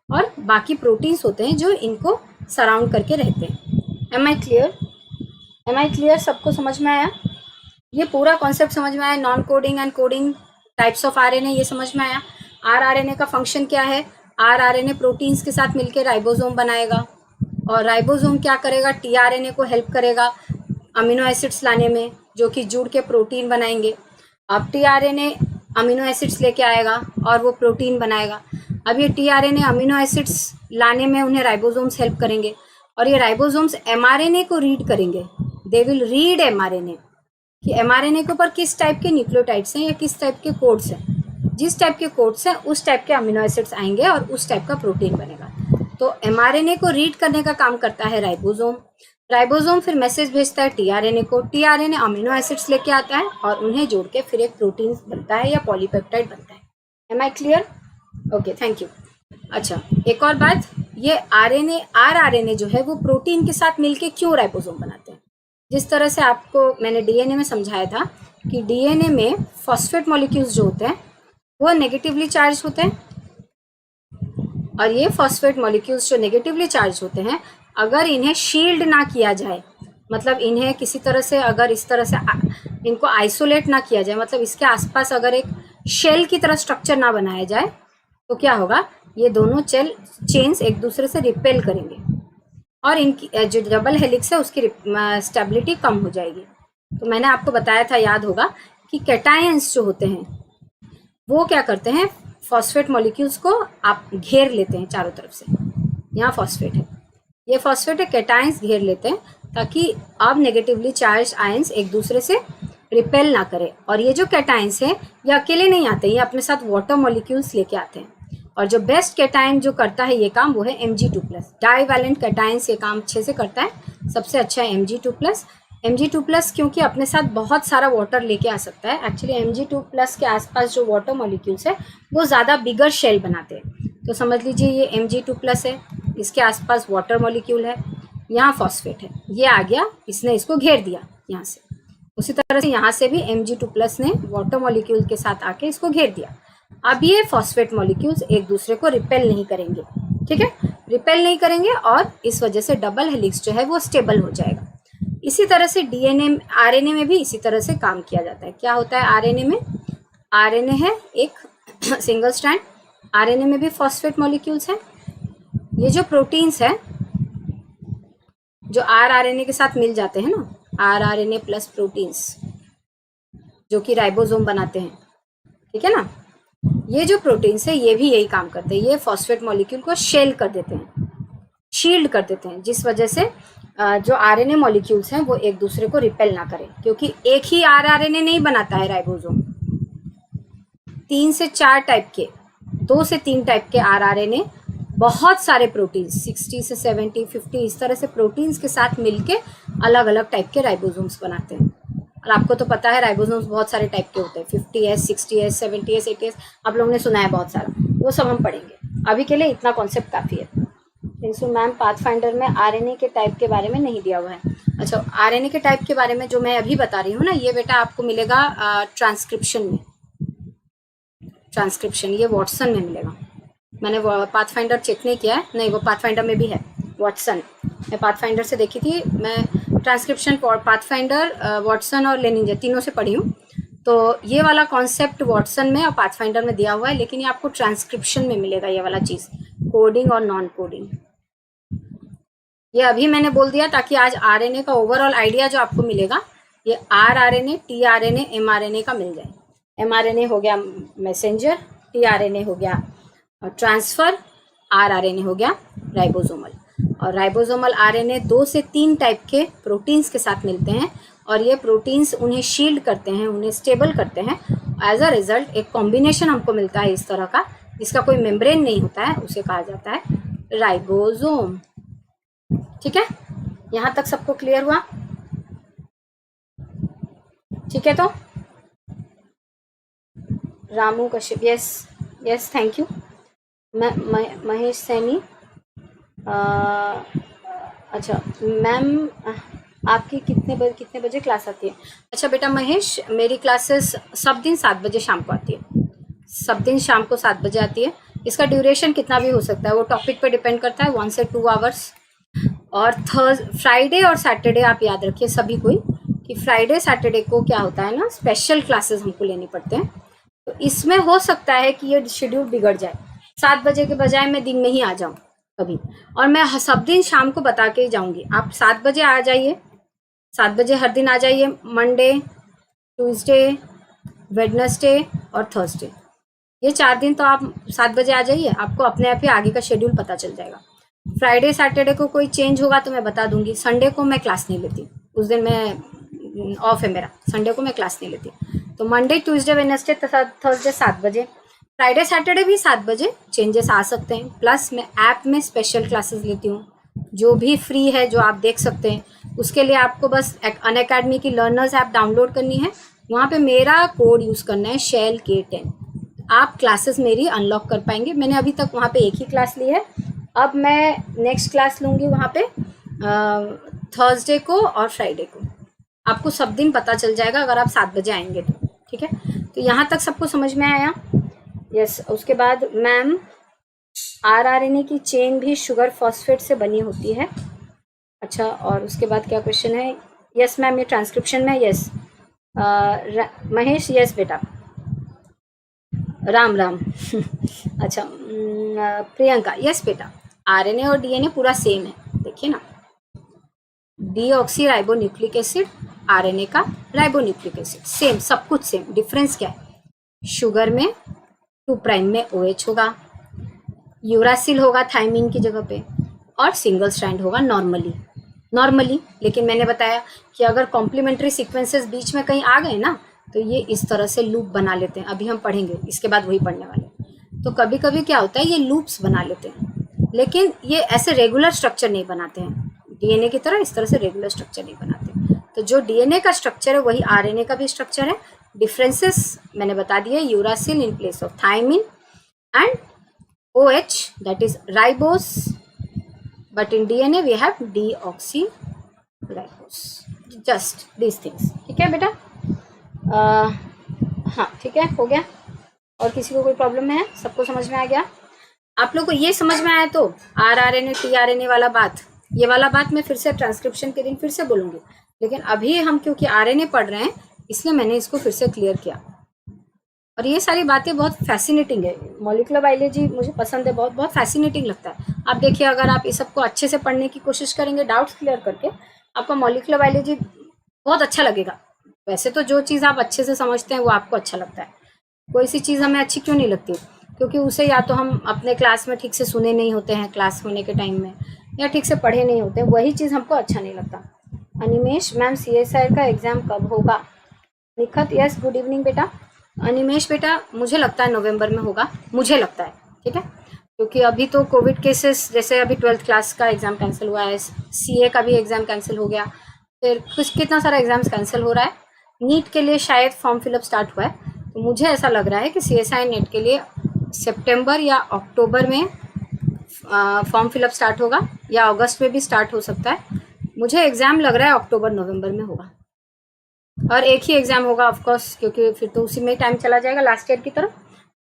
और बाकी प्रोटीन्स होते हैं जो इनको सराउंड करके रहते हैं। Am I clear? Am I clear? सबको समझ में आया? ये पूरा कॉन्सेप्ट समझ में आया? Non coding and coding types of RNA ये समझ में आया? rRNA का फंक्शन क्या है? rRNA प्रोटीन्स के साथ मिलकर राइबोसोम बनाएगा, और राइबोसोम क्या करेगा? tRNA को हेल्प करेगा अमीनो एसिड्स लाने में, जो कि जुड़ के प्रोटीन बनाएंगे। अब tRNA अमीनो एसिड्स लेके आएगा और वो प्रोटीन बनाएगा। अब ये tRNA अमीनो एसिड्स लाने में उन्हें राइबोसोम्स हेल्प करेंगे, और ये राइबोसोम्स mRNA को रीड करेंगे। दे विल रीड mRNA कि mRNA के ऊपर किस टाइप के न्यूक्लियोटाइड्स हैं या किस टाइप के कोड्स हैं। जिस टाइप के कोड्स हैं उस टाइप के अमीनो एसिड्स आएंगे और उस टाइप का प्रोटीन बनेगा। तो mRNA को रीड करने का काम करता है राइबोसोम। राइबोसोम फिर मैसेज भेजता है tRNA को, tRNA अमीनो एसिड्स लेके आता है और उन्हें जोड़ के फिर एक प्रोटीन बनता है या पॉलीपेप्टाइड बनता है। Am I clear? Okay, thank you. अच्छा, एक और बात, ये rRNA जो है वो प्रोटीन के साथ मिलके क्यों राइबोसोम बनाते हैं? जिस तरह से आपको मैंने DNA में समझाया था कि DNA में फॉस्फेट मॉलिक्यूल्स जो होते हैं वो नेगेटिवली चार्ज होते हैं, और ये फॉस्फेट मॉलिक्यूल्स जो नेगेटिवली चार्ज होते हैं अगर इन्हें शील्ड ना किया जाए, मतलब इन्हें किसी तरह से अगर इस तरह से इनको आइसोलेट ना किया जाए, मतलब इसके आसपास अगर एक शेल की तरह स्ट्रक्चर ना बनाया जाए, तो क्या होगा? ये दोनों चेन्स एक दूसरे से रिपेल करेंगे और इनकी जो डबल हेलिक्स है उसकी स्टेबिलिटी कम हो जाएगी। तो मैंने आपको बताया था, याद होगा, कि कैटायंस जो होते हैं वो क्या करते हैं, फॉस्फेट मॉलिक्यूल्स को आप घेर लेते हैं चारों तरफ से। यहाँ फॉस्फेट है, ये फॉस्फेट है, कैटायंस घेर लेते हैं ताकि अब नेगेटिवली चार्ज आयंस एक दूसरे से रिपेल ना करें। और ये जो कैटायंस हैं ये अकेले नहीं आते, ये अपने साथ वाटर मॉलिक्यूल्स लेके आते हैं। और जो बेस्ट कैटायन जो करता है ये काम वो है Mg2+। डाईवैलेंट कैटायंस ये काम अच्छे से करता है, सबसे अच्छा है Mg2+। Mg2+ क्योंकि अपने साथ बहुत सारा वाटर लेके आ सकता है। एक्चुअली Mg2+ के आसपास जो वाटर मॉलिक्यूल्स है वो ज़्यादा बिगर शेल बनाते हैं। तो समझ लीजिए ये Mg2+ है, इसके आसपास वाटर मॉलिक्यूल है, यहाँ फॉस्फेट है, ये आ गया, इसने इसको घेर दिया यहाँ से। उसी तरह से यहाँ से भी Mg2+ ने वाटर मॉलिक्यूल के साथ आके इसको घेर दिया। अब ये फॉस्फेट मॉलिक्यूल्स एक दूसरे को रिपेल नहीं करेंगे, ठीक है, रिपेल नहीं करेंगे, और इस वजह से डबल हेलिक्स जो है वो स्टेबल हो जाएगा। इसी तरह से DNA RNA में भी इसी तरह से काम किया जाता है। क्या होता है RNA में? RNA है एक सिंगल स्ट्रैंड, RNA में भी फॉस्फेट मॉलिक्यूल्स हैं। ये जो प्रोटीन्स है जो rRNA के साथ मिल जाते हैं ना, rRNA प्लस प्रोटीन्स जो कि राइबोसोम बनाते हैं, ठीक है ना, ये जो प्रोटीन्स है ये भी यही काम करते हैं, ये फॉस्फेट मॉलिक्यूल को शेल कर देते हैं, शील्ड कर देते हैं, जिस वजह से जो RNA मॉलिक्यूल्स हैं वो एक दूसरे को रिपेल ना करें, क्योंकि एक ही rRNA नहीं बनाता है राइबोसोम, 3 से 4 टाइप के, 2 से 3 टाइप के rRNA, बहुत सारे प्रोटीन्स 60 से 70 50 इस तरह से प्रोटीन्स के साथ मिलके अलग अलग टाइप के राइबोसोम्स बनाते हैं। और आपको तो पता है राइबोसोम्स बहुत सारे टाइप के होते हैं, 50S 60S 70S 80S, आप लोगों ने सुना है बहुत सारा, वो सब हम पढ़ेंगे। अभी के लिए इतना कॉन्सेप्ट काफ़ी है। मैम पाथफाइंडर में RNA के टाइप के बारे में नहीं दिया हुआ है। अच्छा, RNA के टाइप के बारे में जो मैं अभी बता रही हूँ ना, ये बेटा आपको मिलेगा ट्रांसक्रिप्शन में, ट्रांसक्रिप्शन ये वॉटसन में मिलेगा। मैंने वो पाथफाइंडर चेक नहीं किया है, नहीं वो पाथफाइंडर में भी है, वॉटसन, मैं पाथफाइंडर से देखी थी, मैं ट्रांसक्रिप्शन पाथफाइंडर वॉटसन और लेनिंजर तीनों से पढ़ी हूँ, तो ये वाला कॉन्सेप्ट वॉटसन में और पाथफाइंडर में दिया हुआ है, लेकिन ये आपको ट्रांसक्रिप्शन में मिलेगा ये वाला चीज़, कोडिंग और नॉन कोडिंग। ये अभी मैंने बोल दिया ताकि आज RNA का ओवरऑल आइडिया जो आपको मिलेगा ये rRNA, tRNA, mRNA का मिल जाए। mRNA हो गया मैसेंजर, tRNA हो गया ट्रांसफर, rRNA हो गया राइबोसोमल। और राइबोसोमल RNA 2 से 3 टाइप के प्रोटीन्स के साथ मिलते हैं, और ये प्रोटीन्स उन्हें शील्ड करते हैं, उन्हें स्टेबल करते हैं। एज अ रिजल्ट एक कॉम्बिनेशन हमको मिलता है इस तरह का, जिसका कोई मेम्ब्रेन नहीं होता है, उसे कहा जाता है राइबोसोम। ठीक है, यहाँ तक सबको क्लियर हुआ? ठीक है, तो Ramu Kashyap, yes yes, thank you. Mahesh Saini, अच्छा मैम आपकी कितने बजे क्लास आती है? अच्छा बेटा महेश, मेरी क्लासेस सब दिन 7 बजे शाम को आती है, सब दिन शाम को 7 बजे आती है। इसका ड्यूरेशन कितना भी हो सकता है, वो टॉपिक पे डिपेंड करता है, 1 से 2 आवर्स। और फ्राइडे और सैटरडे आप याद रखिए सभी कोई कि फ्राइडे सैटरडे को क्या होता है ना, स्पेशल क्लासेस हमको लेनी पड़ते हैं, तो इसमें हो सकता है कि ये शेड्यूल बिगड़ जाए, 7 बजे के बजाय मैं दिन में ही आ जाऊँ कभी, और मैं सब दिन शाम को बता के ही जाऊँगी। आप 7 बजे आ जाइए, 7 बजे हर दिन आ जाइए, मंडे, ट्यूसडे, वेडनेसडे और थर्सडे, ये 4 दिन तो आप 7 बजे आ जाइए, आपको अपने आप ही आगे का शेड्यूल पता चल जाएगा। फ्राइडे सैटरडे को कोई चेंज होगा तो मैं बता दूंगी। संडे को मैं क्लास नहीं लेती, उस दिन मैं ऑफ है मेरा, संडे को मैं क्लास नहीं लेती। तो मंडे, ट्यूसडे, वेडनेसडे, थर्सडे 7 बजे, फ्राइडे सैटरडे भी 7 बजे चेंजेस आ सकते हैं। प्लस मैं ऐप में स्पेशल क्लासेस लेती हूँ, जो भी फ्री है, जो आप देख सकते हैं। उसके लिए आपको बस अनअकैडमी की लर्नर्स ऐप डाउनलोड करनी है, वहाँ पे मेरा कोड यूज़ करना है शेल K10, आप क्लासेस मेरी अनलॉक कर पाएंगे। मैंने अभी तक वहाँ पे एक ही क्लास ली है, अब मैं नेक्स्ट क्लास लूँगी वहाँ पे थर्सडे को और फ्राइडे को। आपको सब दिन पता चल जाएगा अगर आप 7 बजे आएंगे तो, ठीक है। तो यहाँ तक सबको समझ में आया? यस। उसके बाद मैम rRNA की चेन भी शुगर फॉस्फेट से बनी होती है। अच्छा, और उसके बाद क्या क्वेश्चन है? यस मैम, ये ट्रांसक्रिप्शन में, यस महेश, यस बेटा, राम राम अच्छा प्रियंका, यस बेटा, RNA और DNA पूरा सेम है, देखिए ना, deoxy ribo nucleic acid, RNA का राइबो न्यूक्लिक एसिड, सेम, सब कुछ सेम। डिफरेंस क्या है? शुगर में 2 प्राइम में OH होगा, यूरासिल होगा थायमिन की जगह पे, और सिंगल स्ट्रैंड होगा नॉर्मली। लेकिन मैंने बताया कि अगर कॉम्प्लीमेंट्री सीक्वेंसेस बीच में कहीं आ गए ना, तो ये इस तरह से लूप बना लेते हैं। अभी हम पढ़ेंगे, इसके बाद वही पढ़ने वाले। तो कभी कभी क्या होता है, ये लूप्स बना लेते हैं, लेकिन ये ऐसे रेगुलर स्ट्रक्चर नहीं बनाते हैं, DNA की तरह इस तरह से रेगुलर स्ट्रक्चर नहीं बनाते। तो जो DNA का स्ट्रक्चर है वही RNA का भी स्ट्रक्चर है। डिफरेंसेस मैंने बता दिए, uracil in place of thymine and OH that is ribose but in DNA we have deoxyribose, just these things. ठीक है बेटा, हाँ ठीक है, हो गया। और किसी को कोई प्रॉब्लम है? सबको समझ में आ गया? आप लोग को ये समझ में आया तो RRNA tRNA वाला बात, ये वाला बात मैं फिर से ट्रांसक्रिप्शन के दिन फिर से बोलूंगी, लेकिन अभी हम क्योंकि RNA पढ़ रहे हैं इसलिए मैंने इसको फिर से क्लियर किया। और ये सारी बातें बहुत फैसिनेटिंग है, मॉलिक्यूलर बायोलॉजी मुझे पसंद है, बहुत बहुत फैसिनेटिंग लगता है। आप देखिए, अगर आप इस सबको अच्छे से पढ़ने की कोशिश करेंगे, डाउट्स क्लियर करके, आपको मॉलिक्यूलर बायोलॉजी बहुत अच्छा लगेगा। वैसे तो जो चीज़ आप अच्छे से समझते हैं वो आपको अच्छा लगता है, कोई सी चीज़ हमें अच्छी क्यों नहीं लगती? क्योंकि उसे या तो हम अपने क्लास में ठीक से सुने नहीं होते हैं क्लास होने के टाइम में, या ठीक से पढ़े नहीं होते हैं, वही चीज़ हमको अच्छा नहीं लगता। अनिमेश मैम, CSIR का एग्ज़ाम कब होगा? निखत, यस गुड इवनिंग बेटा। अनिमेश बेटा, मुझे लगता है नवंबर में होगा, मुझे लगता है, ठीक है, क्योंकि अभी तो कोविड केसेस, जैसे अभी 12th क्लास का एग्ज़ाम कैंसिल हुआ है, CA का भी एग्ज़ाम कैंसिल हो गया, फिर कुछ कितना सारा एग्ज़ाम्स कैंसिल हो रहा है। नीट के लिए शायद फॉर्म फिलअप स्टार्ट हुआ है, तो मुझे ऐसा लग रहा है कि CSI नेट के लिए सितंबर या अक्टूबर में फॉर्म फिलअप स्टार्ट होगा, या अगस्त में भी स्टार्ट हो सकता है। मुझे एग्ज़ाम लग रहा है अक्टूबर नवंबर में होगा, और एक ही एग्ज़ाम होगा ऑफकोर्स, क्योंकि फिर तो उसी में टाइम चला जाएगा लास्ट ईयर की तरफ।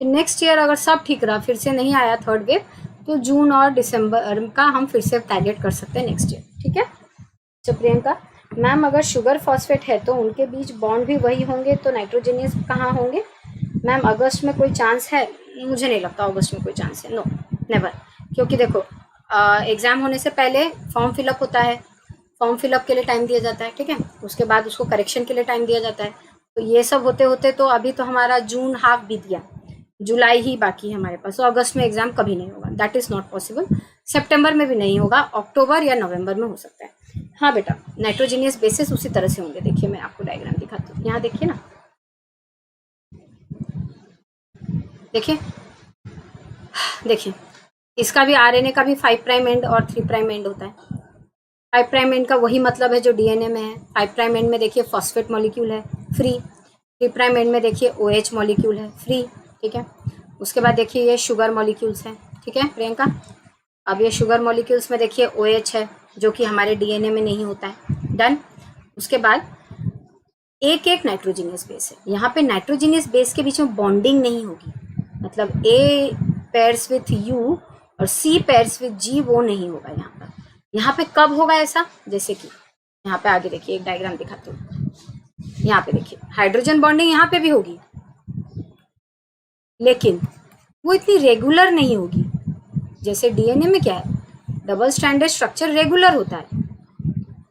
फिर नेक्स्ट ईयर अगर सब ठीक रहा, फिर से नहीं आया थर्ड वेव, तो जून और दिसंबर का हम फिर से टारगेट कर सकते हैं नेक्स्ट ईयर। ठीक है। तो प्रियंका मैम, अगर शुगर फॉस्फेट है तो उनके बीच बॉन्ड भी वही होंगे, तो नाइट्रोजनियस कहाँ होंगे? मैम अगस्त में कोई चांस है? मुझे नहीं लगता अगस्त में कोई चांस है, नो नेवर। क्योंकि देखो, एग्ज़ाम होने से पहले फॉर्म फिलअप होता है, फॉर्म फिलअप के लिए टाइम दिया जाता है, ठीक है, उसके बाद उसको करेक्शन के लिए टाइम दिया जाता है। तो ये सब होते होते तो अभी तो हमारा जून हाफ बीत गया, जुलाई ही बाकी है हमारे पास। तो अगस्त में एग्ज़ाम कभी नहीं होगा, दैट इज़ नॉट पॉसिबल। सितंबर में भी नहीं होगा, अक्टूबर या नवंबर में हो सकता है। हाँ बेटा, नाइट्रोजीनियस बेसिस उसी तरह से होंगे। देखिए मैं आपको डायग्राम दिखाती हूँ, यहाँ देखिए ना, देखिए देखिए, इसका भी RNA का भी 5 प्राइम एंड और 3 प्राइम एंड होता है। 5 प्राइम एंड का वही मतलब है जो DNA में है। 5 प्राइम एंड में देखिए फॉस्फेट मॉलिक्यूल है, फ्री। 3 प्राइम एंड में देखिए OH मॉलिक्यूल है, फ्री। ठीक है। उसके बाद देखिए ये शुगर मॉलिक्यूल्स हैं, ठीक है प्रियंका। अब ये शुगर मॉलिक्यूल्स में देखिए OH है, जो कि हमारे DNA में नहीं होता है। डन। उसके बाद एक एक नाइट्रोजीनियस बेस है। यहाँ पे नाइट्रोजीनियस बेस के बीच में बॉन्डिंग नहीं होगी, मतलब A पेयर्स विथ U और C पेयर्स विथ G, वो नहीं होगा यहाँ पर। यहाँ पे कब होगा ऐसा? जैसे कि यहाँ पे आगे देखिए, एक डायग्राम दिखाती हूँ। यहाँ पे देखिए हाइड्रोजन बॉन्डिंग यहाँ पे भी होगी, लेकिन वो इतनी रेगुलर नहीं होगी। जैसे DNA में क्या है, डबल स्ट्रैंडेड स्ट्रक्चर रेगुलर होता है,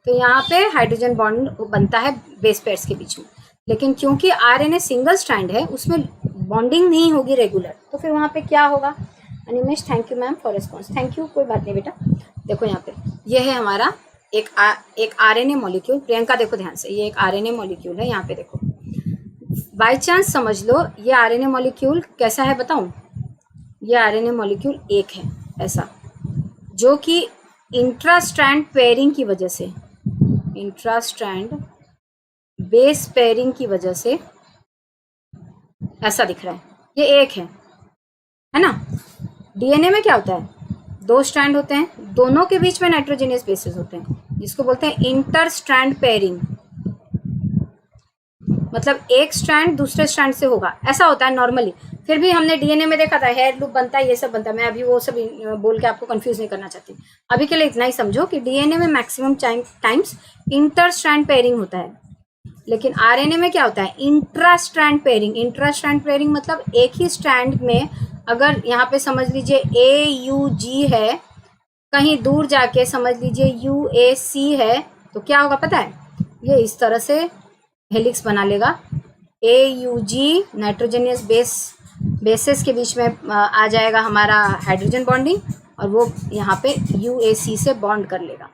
तो यहाँ पे हाइड्रोजन बॉन्ड बनता है बेस पेयर्स के बीच में। लेकिन क्योंकि RNA सिंगल स्ट्रैंड है, उसमें बॉन्डिंग नहीं होगी रेगुलर, तो फिर वहाँ पे क्या होगा? Animesh thank you ma'am for response. Thank you, कोई बात नहीं बेटा। देखो यहाँ पे ये है हमारा एक RNA मॉलिक्यूल। प्रियंका देखो ध्यान से, ये एक RNA मॉलिक्यूल है। यहाँ पे देखो, बाय चांस समझ लो ये RNA मॉलिक्यूल कैसा है बताऊं? ये RNA मॉलिक्यूल एक है ऐसा, जो कि इंट्रा स्ट्रैंड पेयरिंग की वजह से, इंट्रा स्ट्रैंड बेस पेयरिंग की वजह से ऐसा दिख रहा है। ये एक है ना। DNA में क्या होता है, 2 स्ट्रैंड होते हैं, दोनों के बीच में नाइट्रोजनियस बेसेस होते हैं, जिसको बोलते हैं इंटर स्ट्रैंड पेयरिंग। मतलब एक स्ट्रैंड दूसरे स्ट्रैंड से होगा, ऐसा होता है नॉर्मली। फिर भी हमने DNA में देखा था हेयर लूप बनता है, ये सब बनता है। मैं अभी वो सब बोल के आपको कंफ्यूज नहीं करना चाहती। अभी के लिए इतना ही समझो कि DNA में maximum times inter strand pairing होता है, लेकिन RNA में क्या होता है, intra strand pairing. Intra strand pairing मतलब एक ही स्ट्रैंड में, अगर यहाँ पे समझ लीजिए AUG है, कहीं दूर जाके समझ लीजिए UAC है, तो क्या होगा पता है, ये इस तरह से हेलिक्स बना लेगा। AUG नाइट्रोजनियस बेसेस के बीच में आ जाएगा हमारा हाइड्रोजन बॉन्डिंग, और वो यहाँ पे UAC से बॉन्ड कर लेगा।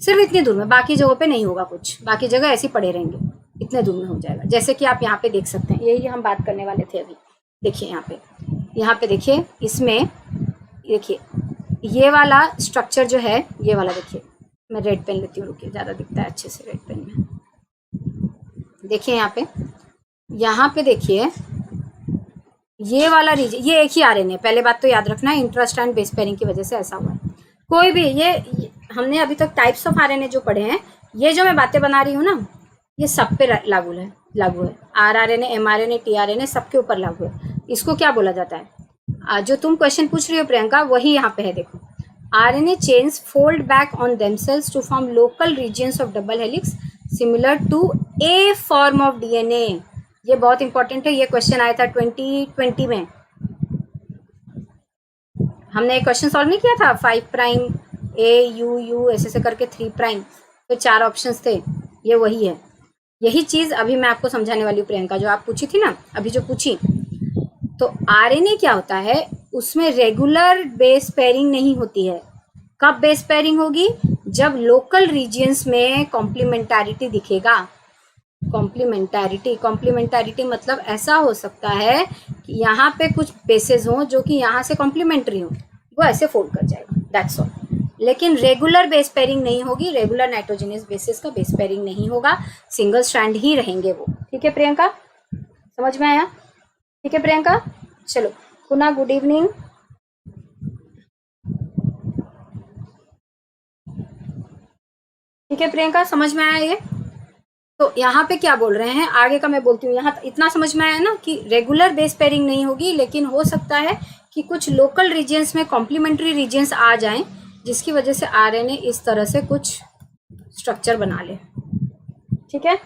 सिर्फ इतनी दूर में, बाकी जगहों पे नहीं होगा कुछ, बाकी जगह ऐसे पड़े रहेंगे, इतने दूर में हो जाएगा। जैसे कि आप यहाँ पे देख सकते हैं, यही हम बात करने वाले थे अभी। देखिए यहाँ पे देखिए, इसमें देखिए ये वाला स्ट्रक्चर जो है, ये वाला देखिए, मैं रेड पेन लेती हूँ, रुकिए, ज़्यादा दिखता है अच्छे से रेड पेन में। देखिए यहाँ पे देखिए ये वाला रीजन, ये एक ही RNA, पहले बात तो याद रखना है, इंट्रा स्ट्रैंड बेस पेयरिंग की वजह से ऐसा हुआ है। कोई भी ये हमने अभी तक टाइप्स ऑफ आरएनए जो पढ़े हैं, ये जो मैं बातें बना रही हूँ ना, ये सब पे लागू है। आरआरएनए, एमआरएनए, टीआरएनए सबके ऊपर लागू है। इसको क्या बोला जाता है? जो तुम क्वेश्चन पूछ रही हो प्रियंका, वही यहाँ पे है, देखो। RNA chains fold back on themselves to form local regions of double helix similar to A form of DNA. ये बहुत इंपॉर्टेंट है, ये क्वेश्चन आया था 2020 में। हमने एक क्वेश्चन सॉल्व नहीं किया था, 5 प्राइम ए यू यू ऐसे करके 3 प्राइम, तो 4 ऑप्शंस थे, ये वही है। यही चीज अभी मैं आपको समझाने वाली हूँ प्रियंका, जो आप पूछी थी ना अभी, जो पूछी। तो आरएनए क्या होता है, उसमें रेगुलर बेस पेयरिंग नहीं होती है। कब बेस पेयरिंग होगी? जब लोकल रीजियंस में कॉम्प्लीमेंटारिटी दिखेगा। कॉम्प्लीमेंटारिटी मतलब ऐसा हो सकता है कि यहाँ पे कुछ बेसेस हों जो कि यहाँ से कॉम्प्लीमेंट्री हो, वो ऐसे फोल्ड कर जाएगा, दैट्स ऑल। लेकिन रेगुलर बेस पेयरिंग नहीं होगी, रेगुलर नाइट्रोजनस बेसिस का बेस पेयरिंग नहीं होगा, सिंगल स्ट्रैंड ही रहेंगे वो। ठीक है प्रियंका, समझ में आया? ठीक है प्रियंका, चलो पुनः गुड इवनिंग। ठीक है प्रियंका, समझ में आया ये? तो यहाँ पे क्या बोल रहे हैं, आगे का मैं बोलती हूँ। यहाँ इतना समझ में आया ना कि रेगुलर बेस पेयरिंग नहीं होगी, लेकिन हो सकता है कि कुछ लोकल रीजन्स में कॉम्प्लीमेंट्री रीजन्स आ जाएं, जिसकी वजह से आरएनए इस तरह से कुछ स्ट्रक्चर बना ले। ठीक है,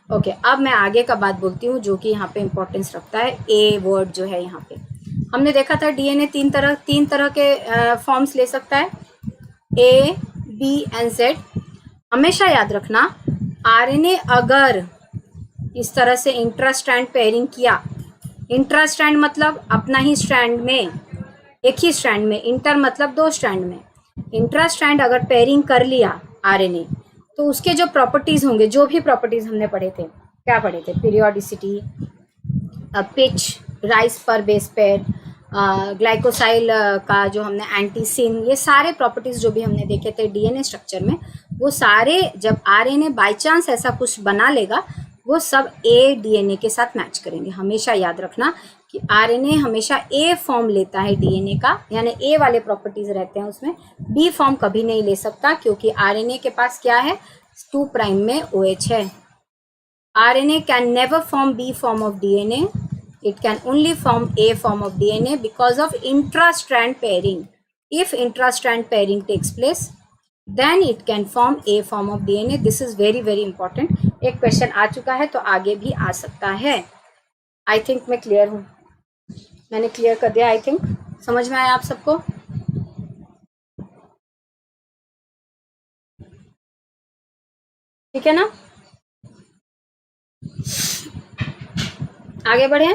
ओके। अब मैं आगे का बात बोलती हूँ, जो कि यहाँ पे इंपॉर्टेंस रखता है। ए वर्ड जो है यहाँ पे हमने देखा था, डीएनए तीन तरह के फॉर्म्स ले सकता है, ए, बी एंड जेड। हमेशा याद रखना, आरएनए अगर इस तरह से इंट्रा स्ट्रैंड पेयरिंग किया, इंट्रा स्ट्रैंड मतलब अपना ही स्ट्रैंड में, एक ही स्ट्रैंड में, इंटर मतलब 2 स्ट्रैंड में, इंट्रा स्ट्रैंड अगर पेयरिंग कर लिया आरएनए, तो उसके जो प्रॉपर्टीज होंगे, जो भी प्रॉपर्टीज हमने पढ़े थे, क्या पढ़े थे? पीरियोडिसिटी, पिच, राइज पर बेस पेयर, ग्लाइकोसाइल का जो हमने एंटीसिन, ये सारे प्रॉपर्टीज जो भी हमने देखे थे डीएनए स्ट्रक्चर में, वो सारे जब आरएनए बाय चांस ऐसा कुछ बना लेगा, वो सब ए डीएनए के साथ मैच करेंगे। हमेशा याद रखना कि आरएनए हमेशा ए फॉर्म लेता है डीएनए का, यानी ए वाले प्रॉपर्टीज रहते हैं उसमें, बी फॉर्म कभी नहीं ले सकता, क्योंकि आरएनए के पास क्या है? 2 प्राइम में OH है। RNA can never form B form of DNA. It can only form A form of DNA because of intra-strand pairing. If intra-strand pairing takes place, then it can form A form of DNA. This is very very important. एक question आ चुका है, तो आगे भी आ सकता है। I think मैं clear हूँ, मैंने क्लियर कर दिया। आई थिंक समझ में आया आप सबको? ठीक है ना? आगे बढ़े,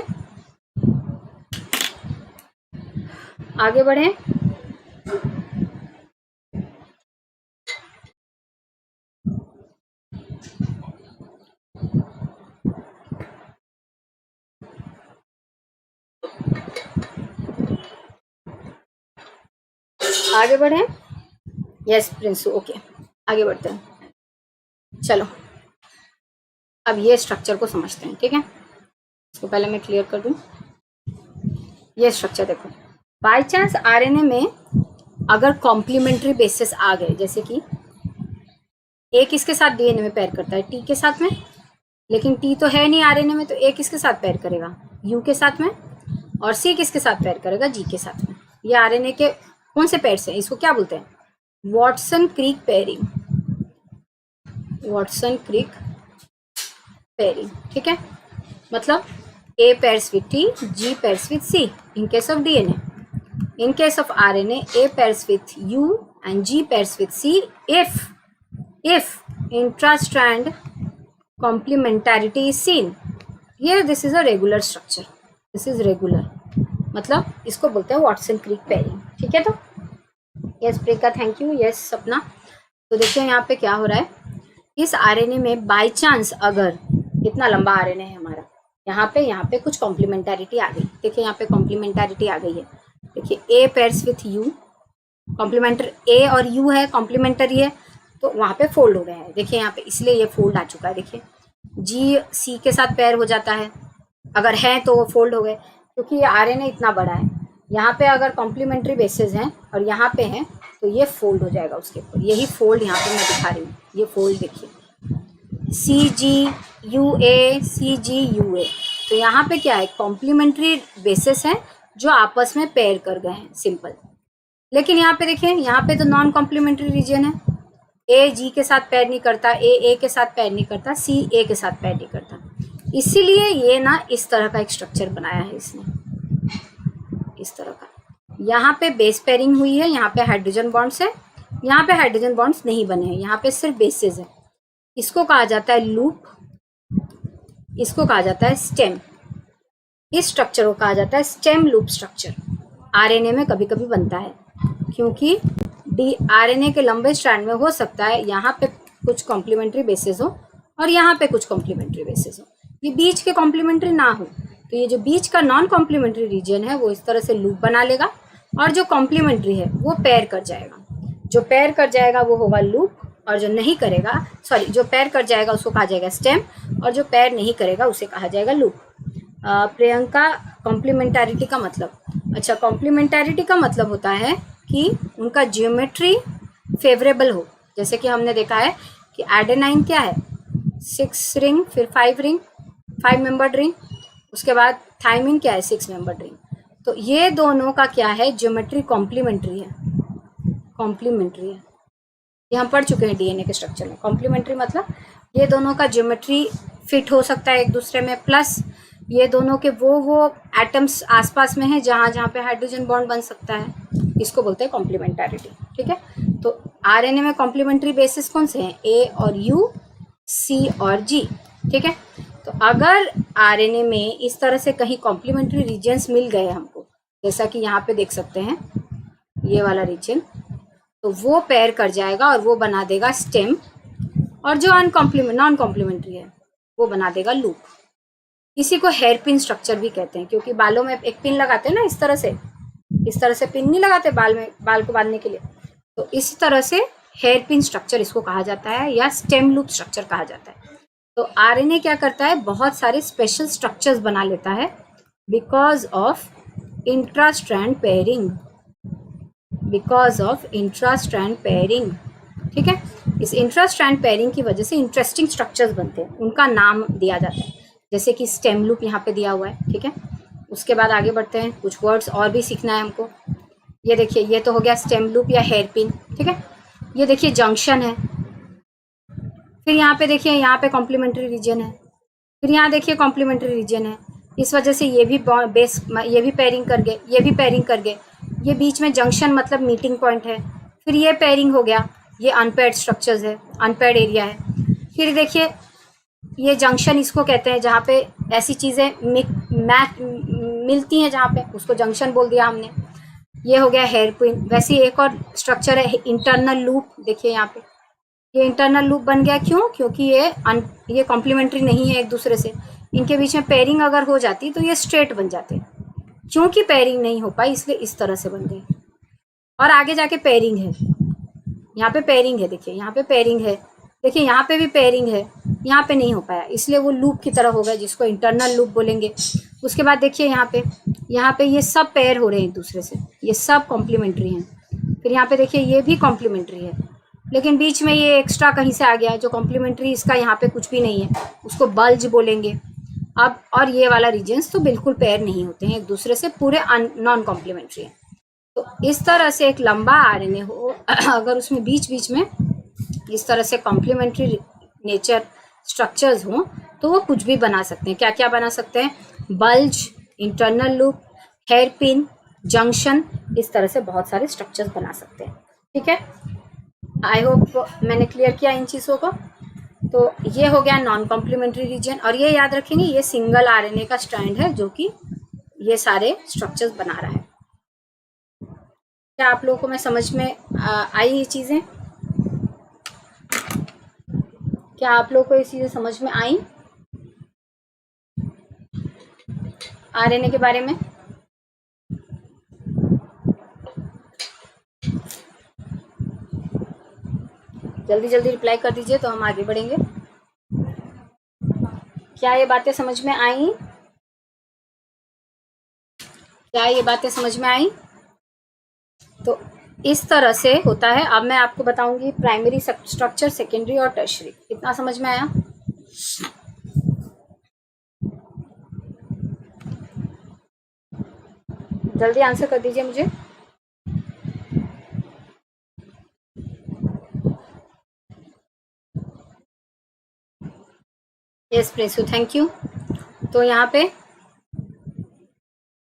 आगे बढ़े। आगे बढ़े। यस प्रिंसू, ओके, आगे बढ़ते हैं। चलो अब ये स्ट्रक्चर को समझते हैं। ठीक है, इसको पहले मैं क्लियर कर दूं। ये स्ट्रक्चर देखो, बाय चांस आरएनए में अगर कॉम्प्लीमेंट्री बेसिस आ गए, जैसे कि ए किसके साथ डीएनए में पेयर करता है? टी के साथ में, लेकिन टी तो है नहीं आरएनए में, तो ए किसके साथ पेयर करेगा? यू के साथ में। और सी किसके साथ पेयर करेगा? जी के साथ में। ये आरएनए के कौन से पेयर्स हैं? इसको क्या बोलते हैं? वॉटसन क्रिक पेयरिंग, वॉटसन क्रिक पेयरिंग। ठीक है, मतलब A pairs with T, G pairs with C in case of DNA. In case of RNA, A pairs with U and G pairs with C if intra-strand complementarity is seen. Here this is a regular structure. This is regular. मतलब इसको बोलते हैं Watson क्रिक pairing. ठीक है, तो yes Priyanka, thank you. Yes सपना। तो देखिए यहाँ पे क्या हो रहा है, इस आरएनए में बाय चांस अगर इतना लंबा आरएनए है हमारा, यहाँ पे कुछ कॉम्प्लीमेंटारिटी आ गई। देखिए यहाँ पे कॉम्प्लीमेंटारिटी आ गई है। देखिए ए पेयर्स विथ यू, कॉम्प्लीमेंट्री ए और यू है, कॉम्प्लीमेंटरी है, तो वहाँ पे फोल्ड हो गया है। देखिए यहाँ पे इसलिए ये फोल्ड आ चुका है। देखिए जी सी के साथ पेयर हो जाता है, अगर है तो वो फोल्ड हो गए, क्योंकि ये आरएनए इतना बड़ा है। यहाँ पे अगर कॉम्प्लीमेंट्री बेसिस हैं और यहाँ पे हैं, तो ये फोल्ड हो जाएगा उसके ऊपर। यही फोल्ड यहाँ पे मैं दिखा रही हूँ, ये फोल्ड देखिए, CGUA CGUA। तो यहाँ पे क्या है, कॉम्प्लीमेंट्री बेसिस है जो आपस में पेयर कर गए हैं, सिंपल। लेकिन यहाँ पे देखिए, यहाँ पे तो नॉन कॉम्प्लीमेंट्री रीजन है, A G के साथ पैर नहीं करता, A के साथ पैर नहीं करता, C A के साथ पैर नहीं करता। इसीलिए ये ना इस तरह का एक स्ट्रक्चर बनाया है इसने, इस तरह का। यहाँ पे बेस पेयरिंग हुई है, यहाँ पे हाइड्रोजन बॉन्ड्स है, यहाँ पे हाइड्रोजन बॉन्ड्स नहीं बने हैं, यहाँ पे सिर्फ बेसेस है। इसको कहा जाता है लूप, इसको कहा जाता है स्टेम। इस स्ट्रक्चर को कहा जाता है स्टेम लूप स्ट्रक्चर। आरएनए में कभी कभी बनता है, क्योंकि आरएनए के लंबे स्ट्रैंड में हो सकता है यहाँ पे कुछ कॉम्प्लीमेंट्री बेसिस हो और यहाँ पे कुछ कॉम्प्लीमेंट्री बेसिस हो, ये बीच के कॉम्प्लीमेंट्री ना हो। तो ये जो बीच का नॉन कॉम्प्लीमेंट्री रीजन है वो इस तरह से लूप बना लेगा, और जो कॉम्प्लीमेंट्री है वो पेयर कर जाएगा। जो पेयर कर जाएगा वो होगा लूप, और जो नहीं करेगा, सॉरी, जो पेयर कर जाएगा उसको कहा जाएगा स्टेम, और जो पेयर नहीं करेगा उसे कहा जाएगा लूप। प्रियंका, कॉम्प्लीमेंटारिटी का मतलब, अच्छा, कॉम्प्लीमेंटारिटी का मतलब होता है कि उनका ज्योमेट्री फेवरेबल हो। जैसे कि हमने देखा है कि एडेनाइन क्या है, 6 रिंग, फिर 5 रिंग, 5 मेंबर्ड रिंग, उसके बाद थाइमिन क्या है, 6 मेंबर्ड रिंग। तो ये दोनों का क्या है, ज्योमेट्री कॉम्प्लीमेंट्री है, कॉम्प्लीमेंट्री है। ये हम पढ़ चुके हैं डीएनए के स्ट्रक्चर में। कॉम्प्लीमेंट्री मतलब ये दोनों का ज्योमेट्री फिट हो सकता है एक दूसरे में, प्लस ये दोनों के वो एटम्स आसपास में है जहाँ जहाँ पे हाइड्रोजन बॉन्ड बन सकता है, इसको बोलते हैं कॉम्प्लीमेंटारिटी। ठीक है, तो आरएनए में कॉम्प्लीमेंट्री बेसिस कौन से हैं, ए और यू, सी और जी। ठीक है, तो अगर आरएनए में इस तरह से कहीं कॉम्प्लीमेंट्री रीजन्स मिल गए हमको, जैसा कि यहाँ पे देख सकते हैं ये वाला रीजन, तो वो पेयर कर जाएगा और वो बना देगा स्टेम, और जो नॉन कॉम्प्लीमेंट्री है वो बना देगा लूप। इसी को हेयर पिन स्ट्रक्चर भी कहते हैं, क्योंकि बालों में एक पिन लगाते हैं ना, इस तरह से पिन नहीं लगाते बाल में, बाल को बांधने के लिए। तो इसी तरह से हेयर पिन स्ट्रक्चर इसको कहा जाता है, या स्टेम लूप स्ट्रक्चर कहा जाता है। तो आरएनए क्या करता है, बहुत सारे स्पेशल स्ट्रक्चर्स बना लेता है because of intrastrand pairing, because of intrastrand pairing. ठीक है, इस इंट्रास्ट्रैंड पेयरिंग की वजह से इंटरेस्टिंग स्ट्रक्चर्स बनते हैं, उनका नाम दिया जाता है, जैसे कि स्टेम लूप यहाँ पे दिया हुआ है। ठीक है, उसके बाद आगे बढ़ते हैं, कुछ वर्ड्स और भी सीखना है हमको। ये देखिए, ये तो हो गया स्टेम लूप या हेयर पिन। ठीक है, ये देखिए जंक्शन है, फिर यहाँ पे देखिए, यहाँ पे कॉम्प्लीमेंट्री रीजन है, फिर यहाँ देखिए कॉम्प्लीमेंट्री रीजन है, इस वजह से ये भी बेस, ये भी पेयरिंग कर गए, ये भी पेयरिंग कर गए, ये बीच में जंक्शन मतलब मीटिंग पॉइंट है, फिर ये पेयरिंग हो गया, ये अनपेयर्ड स्ट्रक्चर्स है, अनपेयर्ड एरिया है। फिर देखिए ये जंक्शन इसको कहते हैं जहाँ पे ऐसी चीज़ें मिलती हैं, जहाँ पे उसको जंक्शन बोल दिया हमने। ये हो गया हेयर पिन। वैसे एक और स्ट्रक्चर है इंटरनल लूप, देखिए यहाँ पे ये इंटरनल लूप बन गया, क्यों, क्योंकि ये कॉम्प्लीमेंट्री नहीं है एक दूसरे से, इनके बीच में पेयरिंग अगर हो जाती तो ये स्ट्रेट बन जाते, क्योंकि पेयरिंग नहीं हो पाई इसलिए इस तरह से बन गए। और आगे जाके पेयरिंग है, यहाँ पे पेयरिंग है, देखिए यहाँ पे पेयरिंग है, देखिए यहाँ पे भी पेयरिंग है, यहाँ पे नहीं हो पाया इसलिए वो लूप की तरह हो गया, जिसको इंटरनल लूप बोलेंगे। उसके बाद देखिए यहाँ पे ये सब पेयर हो रहे हैं एक दूसरे से, ये सब कॉम्प्लीमेंट्री हैं। फिर यहाँ पे देखिए ये भी कॉम्प्लीमेंट्री है, लेकिन बीच में ये एक्स्ट्रा कहीं से आ गया जो कॉम्प्लीमेंट्री, इसका यहाँ पे कुछ भी नहीं है, उसको बल्ज बोलेंगे। अब और ये वाला रीजन्स तो बिल्कुल पेयर नहीं होते हैं एक दूसरे से, पूरे नॉन कॉम्प्लीमेंट्री है। तो इस तरह से एक लंबा आरएनए हो अगर उसमें बीच बीच में इस तरह से कॉम्प्लीमेंट्री नेचर स्ट्रक्चर्स हों तो वो कुछ भी बना सकते हैं। क्या क्या बना सकते हैं, bulge, internal loop, hairpin, junction, इस तरह से बहुत सारे स्ट्रक्चर्स बना सकते हैं। ठीक है, आई होप मैंने क्लियर किया इन चीज़ों को। तो ये हो गया नॉन कॉम्प्लीमेंट्री रीजन, और ये याद रखेंगे ये सिंगल आरएनए का स्ट्रैंड है जो कि ये सारे स्ट्रक्चर्स बना रहा है। क्या आप लोगों को मैं समझ में आई ये चीज़ें? क्या आप लोगों को ये चीज़ें समझ में आई आरएनए के बारे में? जल्दी जल्दी रिप्लाई कर दीजिए तो हम आगे बढ़ेंगे। क्या ये बातें समझ में आई? क्या ये बातें समझ में आई? तो इस तरह से होता है। अब मैं आपको बताऊंगी प्राइमरी स्ट्रक्चर, सेकेंडरी और टर्शरी। इतना समझ में आया? जल्दी आंसर कर दीजिए मुझे। यस प्रेसू, थैंक यू। तो यहाँ पे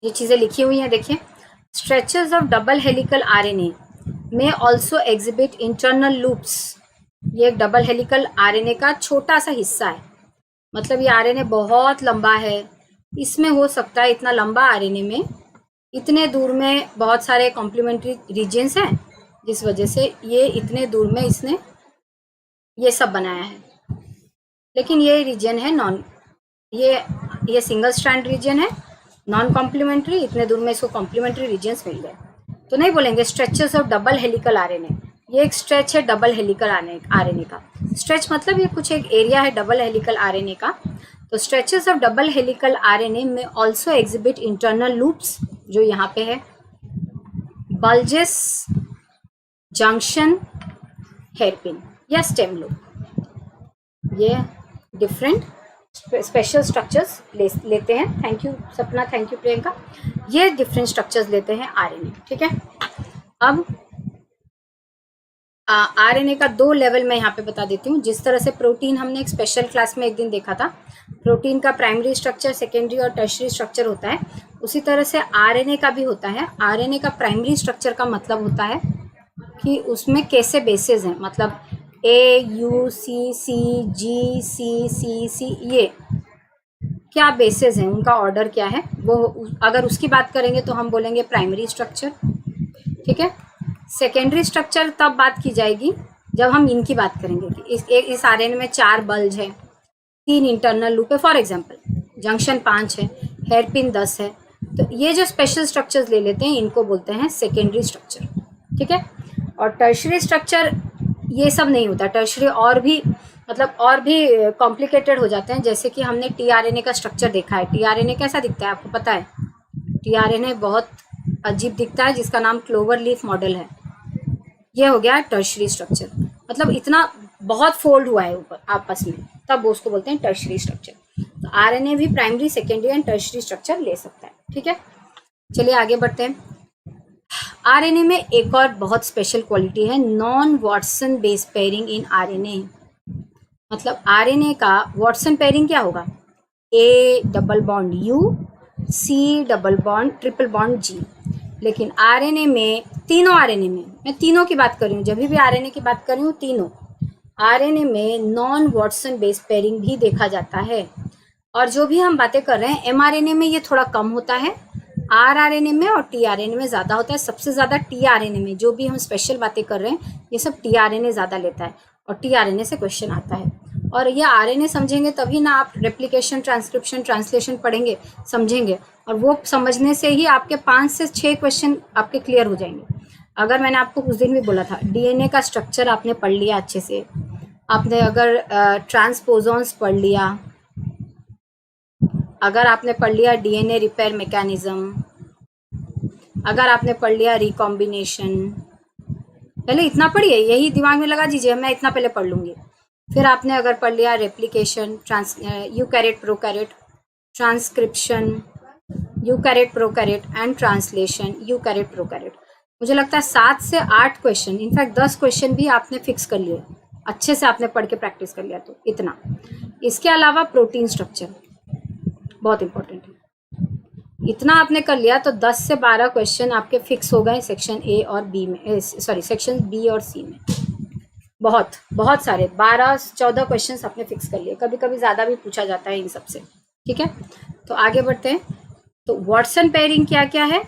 ये चीज़ें लिखी हुई हैं, देखिए। Stretches of double helical RNA में ऑल्सो एग्जिबिट इंटरनल लूप्स। ये एक डबल हेलिकल आरएनए का छोटा सा हिस्सा है, मतलब ये आरएनए बहुत लंबा है। इसमें हो सकता है इतना लंबा आरएनए में इतने दूर में बहुत सारे कॉम्प्लीमेंट्री रीजन्स हैं, जिस वजह से ये इतने दूर में इसने ये सब बनाया है। लेकिन ये रीजन है नॉन, ये सिंगल स्ट्रैंड रीजन है, नॉन कॉम्प्लीमेंट्री। इतने दूर में इसको कॉम्प्लीमेंट्री रीजन्स मिल गए, तो नहीं बोलेंगे stretches of double helical RNA. ये एक स्ट्रेच है डबल हेलिकल आरएनए का। स्ट्रेच मतलब ये कुछ एक एरिया है डबल हेलिकल आरएनए का। तो stretches of double helical RNA में ऑल्सो एग्जिबिट इंटरनल लूप्स, जो यहाँ पे है, बल्जेस, जंक्शन, हेयरपिन या स्टेम लूप। ये डिफरेंट स्पेशल स्ट्रक्चर्स लेते हैं। थैंक यू सपना, थैंक यू प्रियंका। ये डिफरेंट स्ट्रक्चर्स लेते हैं आरएनए, ठीक है। अब आरएनए का 2 लेवल मैं यहाँ पे बता देती हूँ। जिस तरह से प्रोटीन हमने एक स्पेशल क्लास में एक दिन देखा था, प्रोटीन का प्राइमरी स्ट्रक्चर, सेकेंडरी और टर्शरी स्ट्रक्चर होता है, उसी तरह से आरएनए का भी होता है। आरएनए का प्राइमरी स्ट्रक्चर का मतलब होता है कि उसमें कैसे बेसेस हैं, मतलब ए, यू, सी, सी, जी, सी, सी, सी, ये क्या बेसेस हैं, उनका ऑर्डर क्या है, वो अगर उसकी बात करेंगे तो हम बोलेंगे प्राइमरी स्ट्रक्चर, ठीक है। सेकेंडरी स्ट्रक्चर तब बात की जाएगी जब हम इनकी बात करेंगे कि इस आरएनए में 4 बल्ज है, 3 इंटरनल लूप है, फॉर एग्जांपल जंक्शन 5 है, हेयरपिन 10 है। तो ये जो स्पेशल स्ट्रक्चर्स ले लेते हैं इनको बोलते हैं सेकेंडरी स्ट्रक्चर, ठीक है। और टर्शरी स्ट्रक्चर ये सब नहीं होता। टर्शरी और भी मतलब और भी कॉम्प्लिकेटेड हो जाते हैं। जैसे कि हमने टीआरएनए का स्ट्रक्चर देखा है। टीआरएनए कैसा दिखता है आपको पता है? टीआरएनए बहुत अजीब दिखता है, जिसका नाम क्लोवर लीफ मॉडल है। ये हो गया टर्शरी स्ट्रक्चर, मतलब इतना बहुत फोल्ड हुआ है ऊपर आपस में, तब वो उसको बोलते हैं टर्शरी स्ट्रक्चर। तो आरएनए भी primary, secondary and tertiary structure ले सकता है, ठीक है। चलिए आगे बढ़ते हैं। आरएनए में एक और बहुत स्पेशल क्वालिटी है, non Watson base pairing in RNA. मतलब आरएनए का वाटसन पेयरिंग क्या होगा? A double bond U, C double bond triple bond G. लेकिन आरएनए में, तीनों आरएनए में, मैं तीनों की बात कर रही हूँ, जब भी आरएनए की बात कर रही हूँ, तीनों आरएनए में नॉन वाटसन बेस पेयरिंग भी देखा जाता है। और जो भी हम बातें कर रहे हैं एमआरएनए में ये थोड़ा कम होता है, आरआरएनए में और टीआरएनए में ज़्यादा होता है। सबसे ज़्यादा टीआरएनए में, जो भी हम स्पेशल बातें कर रहे हैं ये सब टीआरएनए ज़्यादा लेता है और टीआरएनए से क्वेश्चन आता है। और ये आरएनए समझेंगे तभी ना आप रेप्लिकेशन, ट्रांसक्रिप्शन, ट्रांसलेशन पढ़ेंगे, समझेंगे, और वो समझने से ही आपके 5 से 6 क्वेश्चन आपके क्लियर हो जाएंगे। अगर मैंने आपको उस दिन भी बोला था डीएनए का स्ट्रक्चर आपने पढ़ लिया अच्छे से, आपने अगर ट्रांसपोजॉन्स पढ़ लिया, अगर आपने पढ़ लिया डीएनए रिपेयर मैकेनिज्म, अगर आपने पढ़ लिया रिकॉम्बिनेशन, पहले इतना पढ़िए, यही दिमाग में लगा दीजिए मैं इतना पहले पढ़ लूँगी। फिर आपने अगर पढ़ लिया replication, eukaryote prokaryote, transcription, eukaryote prokaryote and translation, eukaryote prokaryote, मुझे लगता है 7 से 8 क्वेश्चन, इनफैक्ट 10 क्वेश्चन भी आपने फिक्स कर लिए, अच्छे से आपने पढ़ के प्रैक्टिस कर लिया, तो इतना। इसके अलावा प्रोटीन स्ट्रक्चर बहुत इंपॉर्टेंट है, इतना आपने कर लिया तो 10 से 12 क्वेश्चन आपके फिक्स हो गए सेक्शन ए और बी में, सॉरी सेक्शन बी और सी में। बहुत बहुत सारे 12-14 क्वेश्चंस आपने फिक्स कर लिए, कभी कभी ज़्यादा भी पूछा जाता है इन सब से, ठीक है। तो आगे बढ़ते हैं। तो वाटसन पेयरिंग क्या क्या है?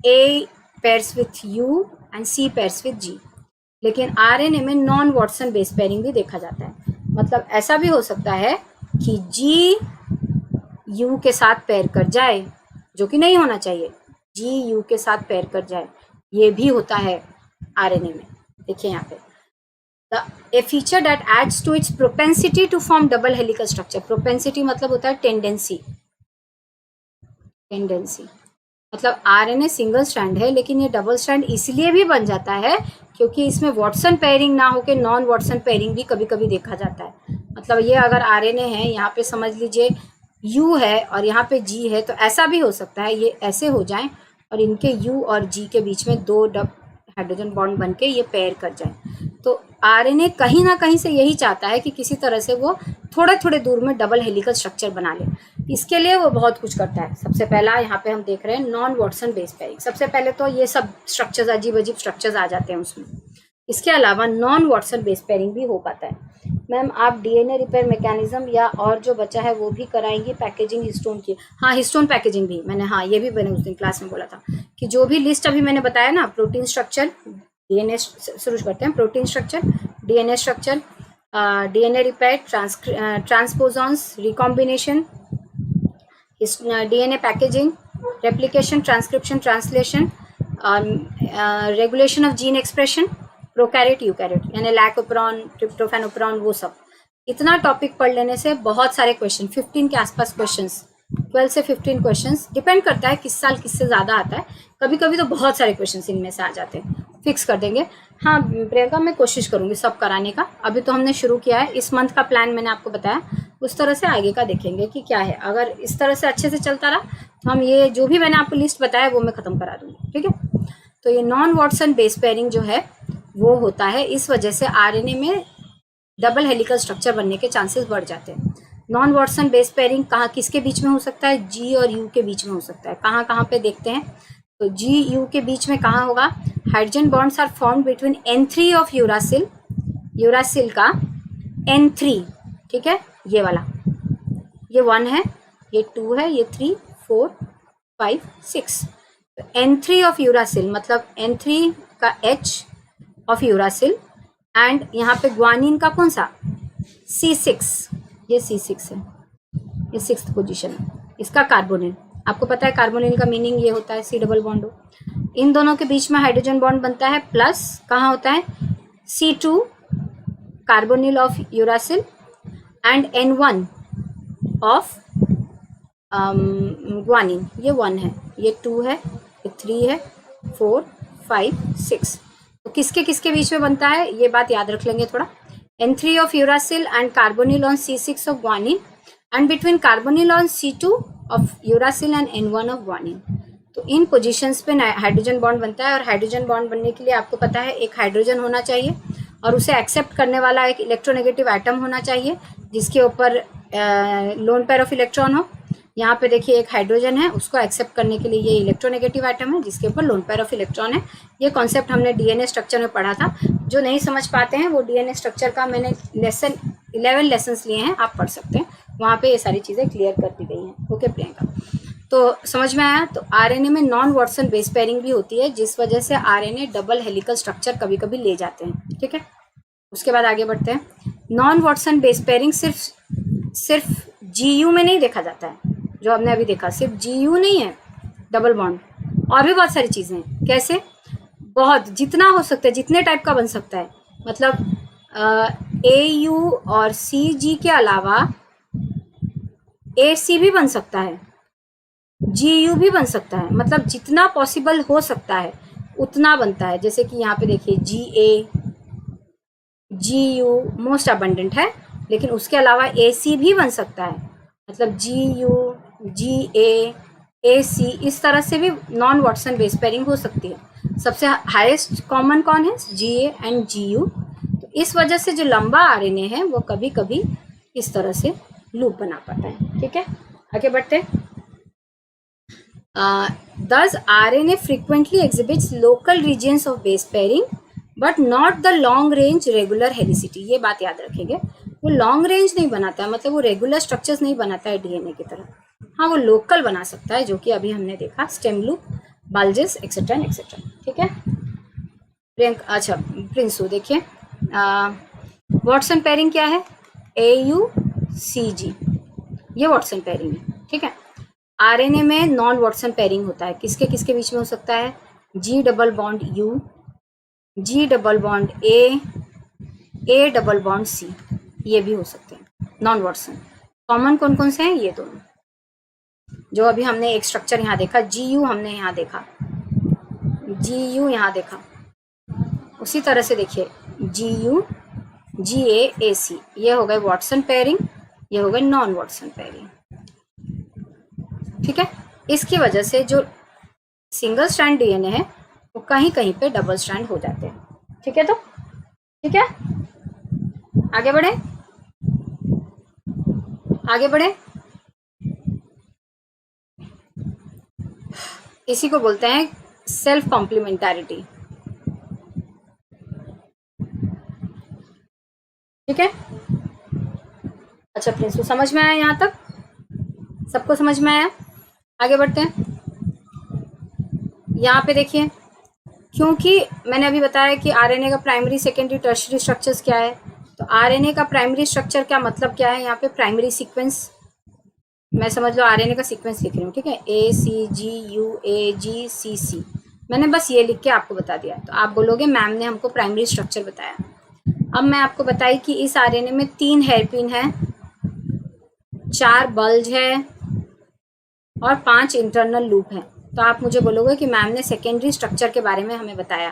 A pairs with U and C pairs with G. लेकिन आरएनए में नॉन वाटसन बेस पेयरिंग भी देखा जाता है। मतलब ऐसा भी हो सकता है कि जी यू के साथ पेयर कर जाए, जो कि नहीं होना चाहिए, जी यू के साथ पेयर कर जाए, ये भी होता है आरएनए में। देखिए यहाँ पे a feature that adds to its propensity to form double helical structure. Propensity मतलब होता है टेंडेंसी, टेंडेंसी मतलब आरएनए सिंगल स्ट्रैंड है, लेकिन ये डबल स्ट्रैंड इसलिए भी बन जाता है क्योंकि इसमें वाटसन पेयरिंग ना होकर नॉन वाटसन पेयरिंग भी कभी कभी देखा जाता है। मतलब ये अगर आरएनए है, यहाँ पे समझ लीजिए यू है और यहाँ पे जी है, तो ऐसा भी हो सकता है ये ऐसे हो जाए और इनके यू और जी के बीच में दो हाइड्रोजन बॉन्ड बन के ये पेयर कर जाए। तो आरएनए कहीं ना कहीं से यही चाहता है कि किसी तरह से वो थोड़े थोड़े दूर में डबल हेलिकल स्ट्रक्चर बना ले। इसके लिए वो बहुत कुछ करता है। सबसे पहला यहाँ पे हम देख रहे हैं नॉन वाटसन बेस पेयरिंग। सबसे पहले तो ये सब स्ट्रक्चर्स, अजीब अजीब स्ट्रक्चर्स आ जाते हैं उसमें। इसके अलावा नॉन वाटसन बेस पेयरिंग भी हो पाता है। मैम आप डीएनए रिपेयर मैकेनिज्म या और जो बचा है वो भी कराएंगी, पैकेजिंग हिस्टोन की? हाँ, हिस्टोन पैकेजिंग भी मैंने, हाँ ये भी मैंने उस दिन क्लास में बोला था कि जो भी लिस्ट अभी मैंने बताया ना, प्रोटीन स्ट्रक्चर, डीएनए शुरू करते हैं, protein structure, DNA structure, DNA repair, transposons, recombination, DNA packaging, replication, transcription, translation, regulation of gene expression, prokaryote eukaryote यानी लैकोपेरॉन, ट्रिप्टोफैन, ओपेरॉन, वो सब। इतना टॉपिक पढ़ लेने से बहुत सारे क्वेश्चन, 15 के आसपास क्वेश्चंस, 12 से 15 क्वेश्चंस, डिपेंड करता है किस साल किससे ज़्यादा आता है। कभी कभी तो बहुत सारे क्वेश्चंस इनमें से आ जाते हैं, फिक्स कर देंगे। हाँ प्रियंका, मैं कोशिश करूँगी सब कराने का। अभी तो हमने शुरू किया है, इस मंथ का प्लान मैंने आपको बताया, उस तरह से आगे का देखेंगे कि क्या है। अगर इस तरह से अच्छे से चलता रहा तो हम ये जो भी मैंने आपको लिस्ट बताया वो मैं ख़त्म करा दूँगी, ठीक है। तो ये नॉन वाटसन बेस पेयरिंग जो है वो होता है, इस वजह से आरएनए में डबल हेलिकल स्ट्रक्चर बनने के चांसेस बढ़ जाते हैं। नॉन वाटसन बेस पेयरिंग कहाँ किसके बीच में हो सकता है? जी और यू के बीच में हो सकता है। कहाँ कहाँ पे देखते हैं? तो जी यू के बीच में कहाँ होगा? Hydrogen bonds are formed between N3 of uracil, uracil का N3, ठीक है, ये वाला, ये 1 है, ये 2 है, ये 3, 4, 5, 6। तो N3 ऑफ यूरासिल मतलब N3 का H ऑफ यूरासिल, एंड यहाँ पे ग्वानिन का कौन सा? C6, ये C6 है, ये 6th पोजीशन है। इसका कार्बोनिल, आपको पता है कार्बोनिल का मीनिंग ये होता है C डबल बॉन्ड हो। इन दोनों के बीच में हाइड्रोजन बॉन्ड बनता है, प्लस कहाँ होता है? C2 carbonyl of uracil and N1 of guanine, ये 1 है, ये 2 है, ये 3 है, 4, 5, 6। तो किसके किसके बीच में बनता है ये बात याद रख लेंगे थोड़ा। N3 of uracil and carbonyl on C6 of guanine, and between carbonyl on C2 of uracil and N1 of guanine. तो इन पोजीशंस पे हाइड्रोजन बॉन्ड बनता है, और हाइड्रोजन बॉन्ड बनने के लिए आपको पता है एक हाइड्रोजन होना चाहिए और उसे एक्सेप्ट करने वाला एक इलेक्ट्रोनेगेटिव एटम होना चाहिए जिसके ऊपर लोन पेयर ऑफ इलेक्ट्रॉन हो। यहाँ पे देखिए एक हाइड्रोजन है, उसको एक्सेप्ट करने के लिए ये इलेक्ट्रोनेगेटिव एटम है जिसके ऊपर लोन पेयर ऑफ इलेक्ट्रॉन है। ये कॉन्सेप्ट हमने डीएनए स्ट्रक्चर में पढ़ा था। जो नहीं समझ पाते हैं वो डीएनए स्ट्रक्चर का मैंने 11 लेसन्स लिए हैं, आप पढ़ सकते हैं, वहाँ पे ये सारी चीज़ें क्लियर कर दी गई हैं। ओके प्रियंका, तो समझ में आया? तो आरएनए में नॉन वाटसन बेस पेयरिंग भी होती है जिस वजह से आरएनए डबल हेलिकल स्ट्रक्चर कभी कभी ले जाते हैं, ठीक है। उसके बाद आगे बढ़ते हैं। नॉन वाटसन बेस पेयरिंग सिर्फ जीयू में नहीं देखा जाता है, जो हमने अभी देखा सिर्फ जीयू नहीं है डबल बॉन्ड, और भी बहुत सारी चीज़ें हैं। कैसे? बहुत, जितना हो सकता है, जितने टाइप का बन सकता है। मतलब AU और CG के अलावा AC भी बन सकता है, GU भी बन सकता है। मतलब जितना पॉसिबल हो सकता है उतना बनता है। जैसे कि यहाँ पे देखिए GA, GU मोस्ट अबंडेंट है, लेकिन उसके अलावा AC भी बन सकता है। मतलब GU, GA, AC इस तरह से भी नॉन वाटसन बेस पेयरिंग हो सकती है। सबसे हाईएस्ट कॉमन कौन है? GA and GU। तो इस वजह से जो लंबा आरएनए है वो कभी कभी इस तरह से लूप बना पाता है, ठीक है। आगे बढ़ते। Thus RNA frequently exhibits local regions of base pairing but not the long range regular helicity। ये बात याद रखेंगे, वो लॉन्ग रेंज नहीं बनाता है, मतलब वो रेगुलर स्ट्रक्चर्स नहीं बनाता है डीएनए की तरह। हाँ, वो लोकल बना सकता है, जो कि अभी हमने देखा, stem loop, bulges etcetera etcetera, ठीक है। प्रियंका, अच्छा प्रिंसू देखिए, वाटसन पेयरिंग क्या है? AUCG, ये वाटसन पेयरिंग है, ठीक है। आरएनए में नॉन वाटसन पेयरिंग होता है, किसके किसके बीच में हो सकता है? G double bond U, G double bond A double bond C, ये भी हो सकते हैं नॉन वाटसन। कॉमन कौन कौन से हैं? ये दोनों। जो अभी हमने एक स्ट्रक्चर यहाँ देखा, GU हमने यहाँ देखा, GU यहाँ देखा, उसी तरह से देखिए GU GAAC, ये हो गए वाटसन पेयरिंग, ये हो गए नॉन वाटसन पेयरिंग। ठीक है, इसकी वजह से जो सिंगल स्ट्रैंड DNA है वो कहीं कहीं पे डबल स्ट्रैंड हो जाते हैं। ठीक है, तो ठीक है, आगे बढ़े, आगे बढ़े। इसी को बोलते हैं सेल्फ कॉम्प्लीमेंटारिटी। ठीक है, अच्छा प्रिंस, समझ में आया यहाँ तक? सबको समझ में आया? आगे बढ़ते हैं। यहाँ पे देखिए, क्योंकि मैंने अभी बताया कि आरएनए का प्राइमरी सेकेंडरी टर्शियरी स्ट्रक्चर्स क्या है, तो आरएनए का प्राइमरी स्ट्रक्चर क्या मतलब क्या है, यहाँ पे प्राइमरी सीक्वेंस, मैं समझ लो आरएनए का सीक्वेंस लिख रही हूँ। ठीक है, ACGUAGCC, मैंने बस ये लिख के आपको बता दिया। तो आप बोलोगे मैम ने हमको प्राइमरी स्ट्रक्चर बताया। अब मैं आपको बताई कि इस आरएनए में 3 हेयरपिन है, 4 बल्ज है और 5 इंटरनल लूप है। तो आप मुझे बोलोगे कि मैम ने सेकेंडरी स्ट्रक्चर के बारे में हमें बताया।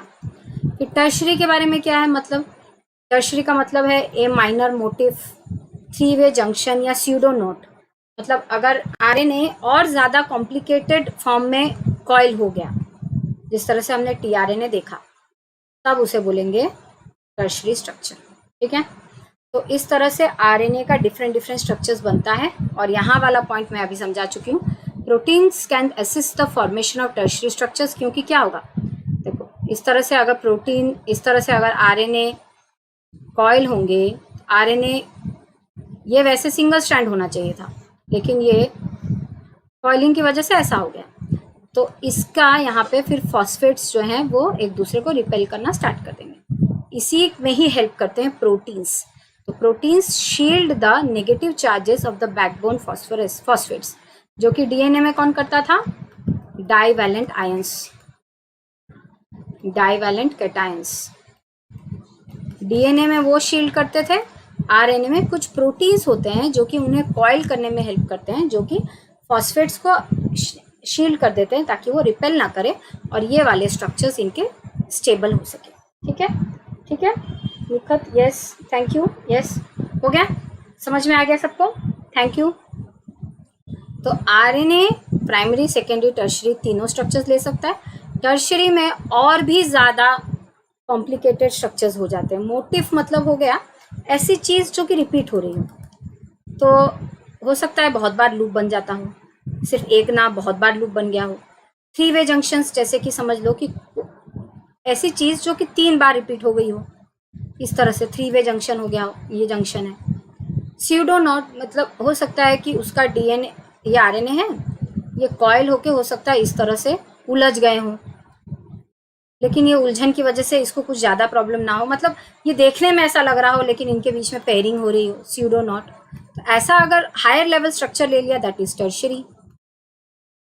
फिर टर्शरी के बारे में क्या है, मतलब टर्शरी का मतलब है ए माइनर मोटिफ, 3 वे जंक्शन या स्यूडो नोट। मतलब अगर आरएनए और ज़्यादा कॉम्प्लिकेटेड फॉर्म में कॉइल हो गया, जिस तरह से हमने टीआरएनए देखा, तब उसे बोलेंगे टर्शरी स्ट्रक्चर। ठीक है, तो इस तरह से आरएनए का डिफरेंट स्ट्रक्चर्स बनता है। और यहाँ वाला पॉइंट मैं अभी समझा चुकी हूँ, proteins can assist the formation of tertiary structures. क्योंकि क्या होगा, देखो इस तरह से अगर प्रोटीन, इस तरह से अगर आरएनए कॉइल होंगे, आरएनए ये वैसे सिंगल स्ट्रैंड होना चाहिए था, लेकिन ये कॉइलिंग की वजह से ऐसा हो गया। तो इसका यहाँ पे फिर फॉस्फेट्स जो हैं वो एक दूसरे को रिपेल करना स्टार्ट कर देंगे। इसी में ही हेल्प करते हैं प्रोटीन्स। तो proteins shield the negative charges of the backbone phosphates, जो कि डीएनए में कौन करता था, divalent ions, divalent cations. DNA में वो शील्ड करते थे, आरएनए में कुछ प्रोटीन्स होते हैं जो कि उन्हें कॉइल करने में हेल्प करते हैं, जो कि फॉस्फेट्स को शील्ड कर देते हैं ताकि वो रिपेल ना करे और ये वाले स्ट्रक्चर्स इनके स्टेबल हो सके। ठीक है, ठीक है, Nikhat, yes, thank you, yes, हो गया, समझ में आ गया सबको, थैंक यू। तो आरएनए प्राइमरी सेकेंडरी टर्शरी तीनों स्ट्रक्चर्स ले सकता है। टर्शरी में और भी ज़्यादा कॉम्प्लिकेटेड स्ट्रक्चर्स हो जाते हैं। मोटिफ मतलब हो गया ऐसी चीज़ जो कि रिपीट हो रही हो, तो हो सकता है बहुत बार लूप बन जाता हो, सिर्फ एक ना बहुत बार लूप बन गया हो। 3 वे जंक्शंस, जैसे कि समझ लो कि ऐसी चीज़ जो कि 3 बार रिपीट हो गई हो, इस तरह से 3 वे जंक्शन हो गया हो, ये जंक्शन है। स्यूडो नॉट मतलब हो सकता है कि उसका डीएनए, ये आरएनए है, ये कॉइल होके हो सकता है इस तरह से उलझ गए हों, लेकिन ये उलझन की वजह से इसको कुछ ज़्यादा प्रॉब्लम ना हो, मतलब ये देखने में ऐसा लग रहा हो लेकिन इनके बीच में पेयरिंग हो रही हो, स्यूडो नॉट। तो ऐसा अगर हायर लेवल स्ट्रक्चर ले लिया, दैट इज टर्शरी।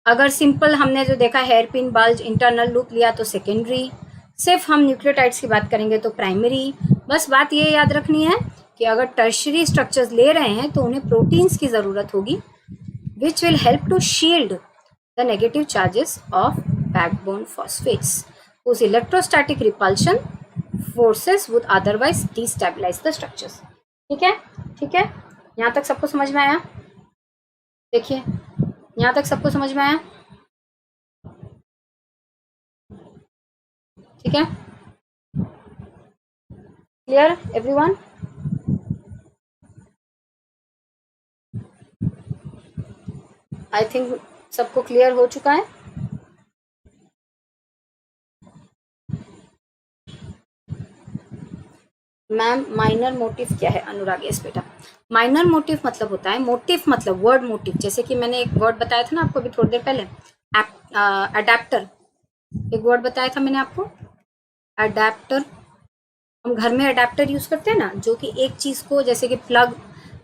अगर सिंपल हमने जो देखा हेयरपिन, बल्ज, इंटरनल लूप लिया तो सेकेंडरी। सिर्फ हम न्यूक्लियोटाइड्स की बात करेंगे तो प्राइमरी। बस बात ये याद रखनी है कि अगर टर्शरी स्ट्रक्चर्स ले रहे हैं तो उन्हें प्रोटीन्स की ज़रूरत होगी, which will help to shield the negative charges of backbone phosphates, whose electrostatic repulsion forces would otherwise destabilize the structures। ठीक है, ठीक है, यहाँ तक सबको समझ में आया? देखिए यहाँ तक सबको समझ में आया? ठीक है, क्लियर एवरीवन? आई थिंक सबको क्लियर हो चुका है। मैम माइनर मोटिव क्या है? अनुराग, यस बेटा, माइनर मोटिव मतलब होता है, मोटिव मतलब वर्ड मोटिव, जैसे कि मैंने एक वर्ड बताया था ना आपको अभी थोड़ी देर पहले, अडेप्टर, एक वर्ड बताया था मैंने आपको, अडेप्टर। हम घर में अडेप्टर यूज करते हैं ना, जो कि एक चीज को, जैसे कि प्लग,